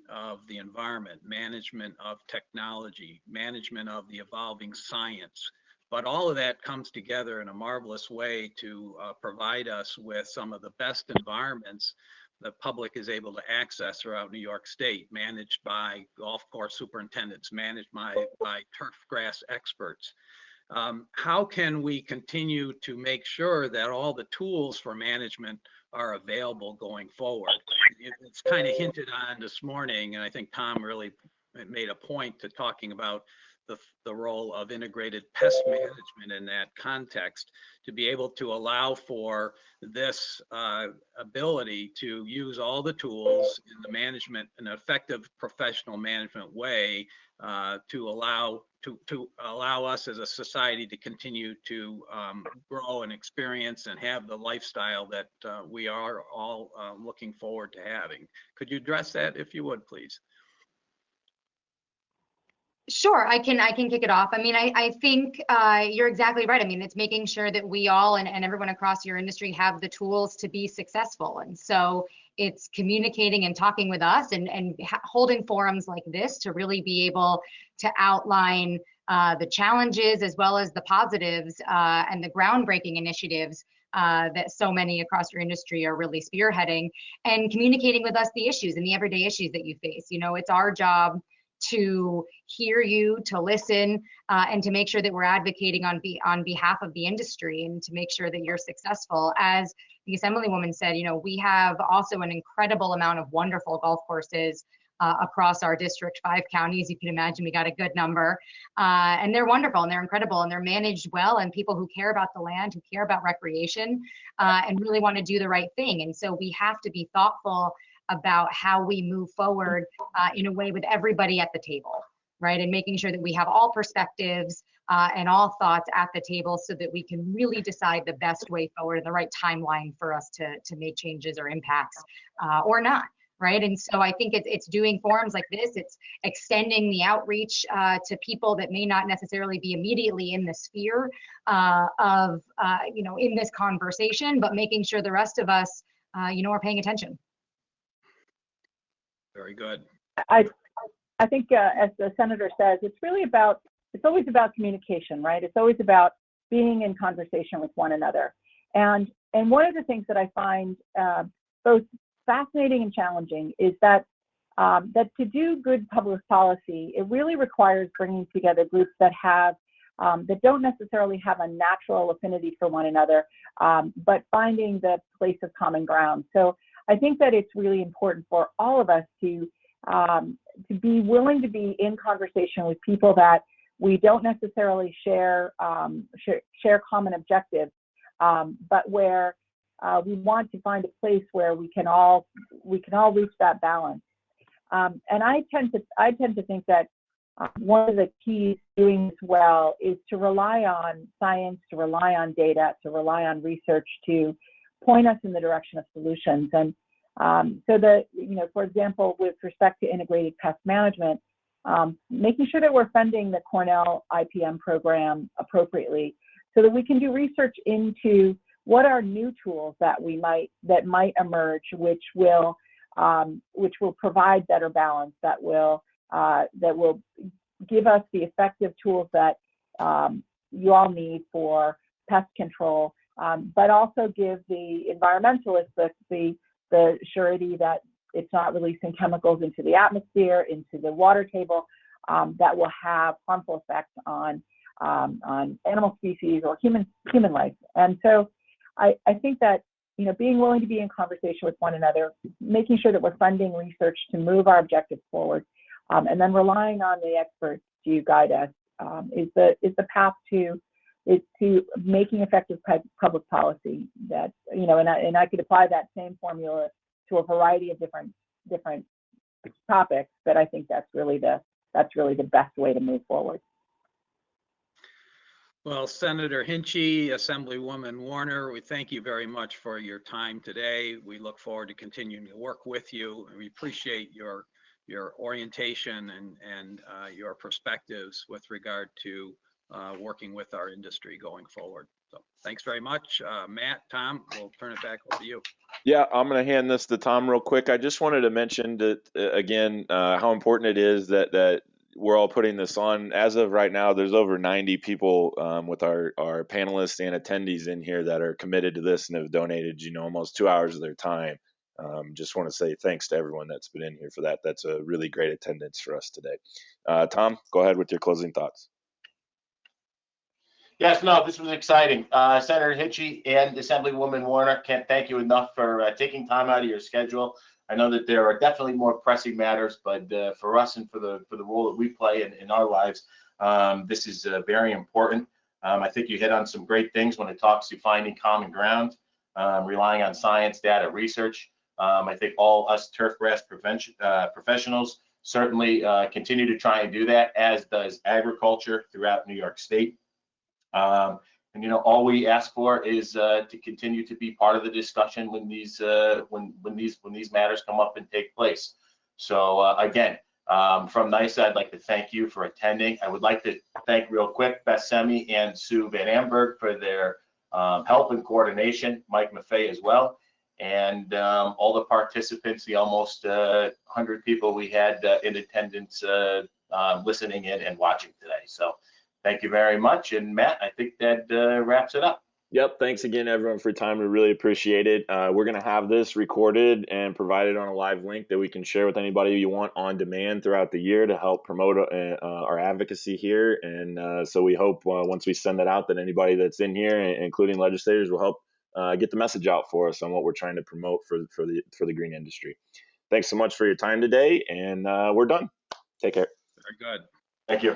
of the environment, management of technology, management of the evolving science. But all of that comes together in a marvelous way to provide us with some of the best environments the public is able to access throughout New York State, managed by golf course superintendents, managed by turfgrass experts. How can we continue to make sure that all the tools for management are available going forward? It's kind of hinted on this morning, and I think Tom really made a point to talking about the role of integrated pest management in that context, to be able to allow for this ability to use all the tools in the management, an effective professional management way, to allow us as a society to continue to grow and experience and have the lifestyle that we are all looking forward to having. Could you address that if you would, please? Sure, I can kick it off. I mean, I think you're exactly right. I mean, it's making sure that we all and everyone across your industry have the tools to be successful. And so it's communicating and talking with us and holding forums like this to really be able to outline the challenges as well as the positives and the groundbreaking initiatives that so many across your industry are really spearheading, and communicating with us the issues and the everyday issues that you face. You know, it's our job to hear you, to listen, and to make sure that we're advocating on behalf of the industry and to make sure that you're successful. As the Assemblywoman said, you know, we have also an incredible amount of wonderful golf courses across our district, 5 counties. You can imagine we got a good number, and they're wonderful and they're incredible and they're managed well, and people who care about the land, who care about recreation, and really want to do the right thing. And so we have to be thoughtful about how we move forward in a way with everybody at the table, right? And making sure that we have all perspectives and all thoughts at the table so that we can really decide the best way forward and the right timeline for us to make changes or impacts or not, right? And so I think it's doing forums like this, it's extending the outreach to people that may not necessarily be immediately in the sphere of, you know, in this conversation, but making sure the rest of us, you know, are paying attention. Very good. I think, as the senator says, it's always about communication, right? It's always about being in conversation with one another. And one of the things that I find both fascinating and challenging is that to do good public policy, it really requires bringing together groups that don't necessarily have a natural affinity for one another, but finding the place of common ground. So I think that it's really important for all of us to be willing to be in conversation with people that we don't necessarily share common objectives, but where we want to find a place where we can all reach that balance. And I tend to think that one of the keys to doing this well is to rely on science, to rely on data, to rely on research to point us in the direction of solutions. And so that, you know, for example, with respect to integrated pest management, making sure that we're funding the Cornell IPM program appropriately so that we can do research into what are new tools that might emerge, which will provide better balance, that will give us the effective tools that you all need for pest control, but also give the environmentalists the surety that it's not releasing chemicals into the atmosphere, into the water table, that will have harmful effects on animal species or human life. And so I think that, you know, being willing to be in conversation with one another, making sure that we're funding research to move our objectives forward, and then relying on the experts to guide us is the path to making effective public policy. That, you know, and I could apply that same formula to a variety of different topics, but I think that's really the best way to move forward. Well, Senator Hinchey, Assemblywoman Warner, we thank you very much for your time today. We look forward to continuing to work with you, and we appreciate your orientation and your perspectives with regard to working with our industry going forward. So thanks very much. Matt, Tom, we'll turn it back over to you. Yeah, I'm going to hand this to Tom real quick. I just wanted to mention that, again, how important it is that we're all putting this on. As of right now, there's over 90 people with our panelists and attendees in here that are committed to this and have donated, you know, almost 2 hours of their time. Just want to say thanks to everyone that's been in here for that. That's a really great attendance for us today. Tom, go ahead with your closing thoughts. Yes, no, this was exciting. Senator Hinchey and Assemblywoman Warner, can't thank you enough for taking time out of your schedule I know that there are definitely more pressing matters, but for us and for the role that we play in our lives, this is very important. I think you hit on some great things when it talks to finding common ground, relying on science, data, research. I think all us turfgrass professionals certainly continue to try and do that, as does agriculture throughout New York State. And you know, all we ask for is to continue to be part of the discussion when these matters come up and take place. So again, from NYSTA, I'd like to thank you for attending. I would like to thank real quick Beth Semi and Sue Van Amberg for their help and coordination, Mike Maffei as well, and all the participants, the almost 100 people we had in attendance listening in and watching today. So thank you very much. And Matt, I think that wraps it up. Yep. Thanks again, everyone, for your time. We really appreciate it. We're going to have this recorded and provided on a live link that we can share with anybody you want on demand throughout the year to help promote our advocacy here. And so we hope once we send that out that anybody that's in here, including legislators, will help get the message out for us on what we're trying to promote for the green industry. Thanks so much for your time today, and we're done. Take care. Very good. Thank you.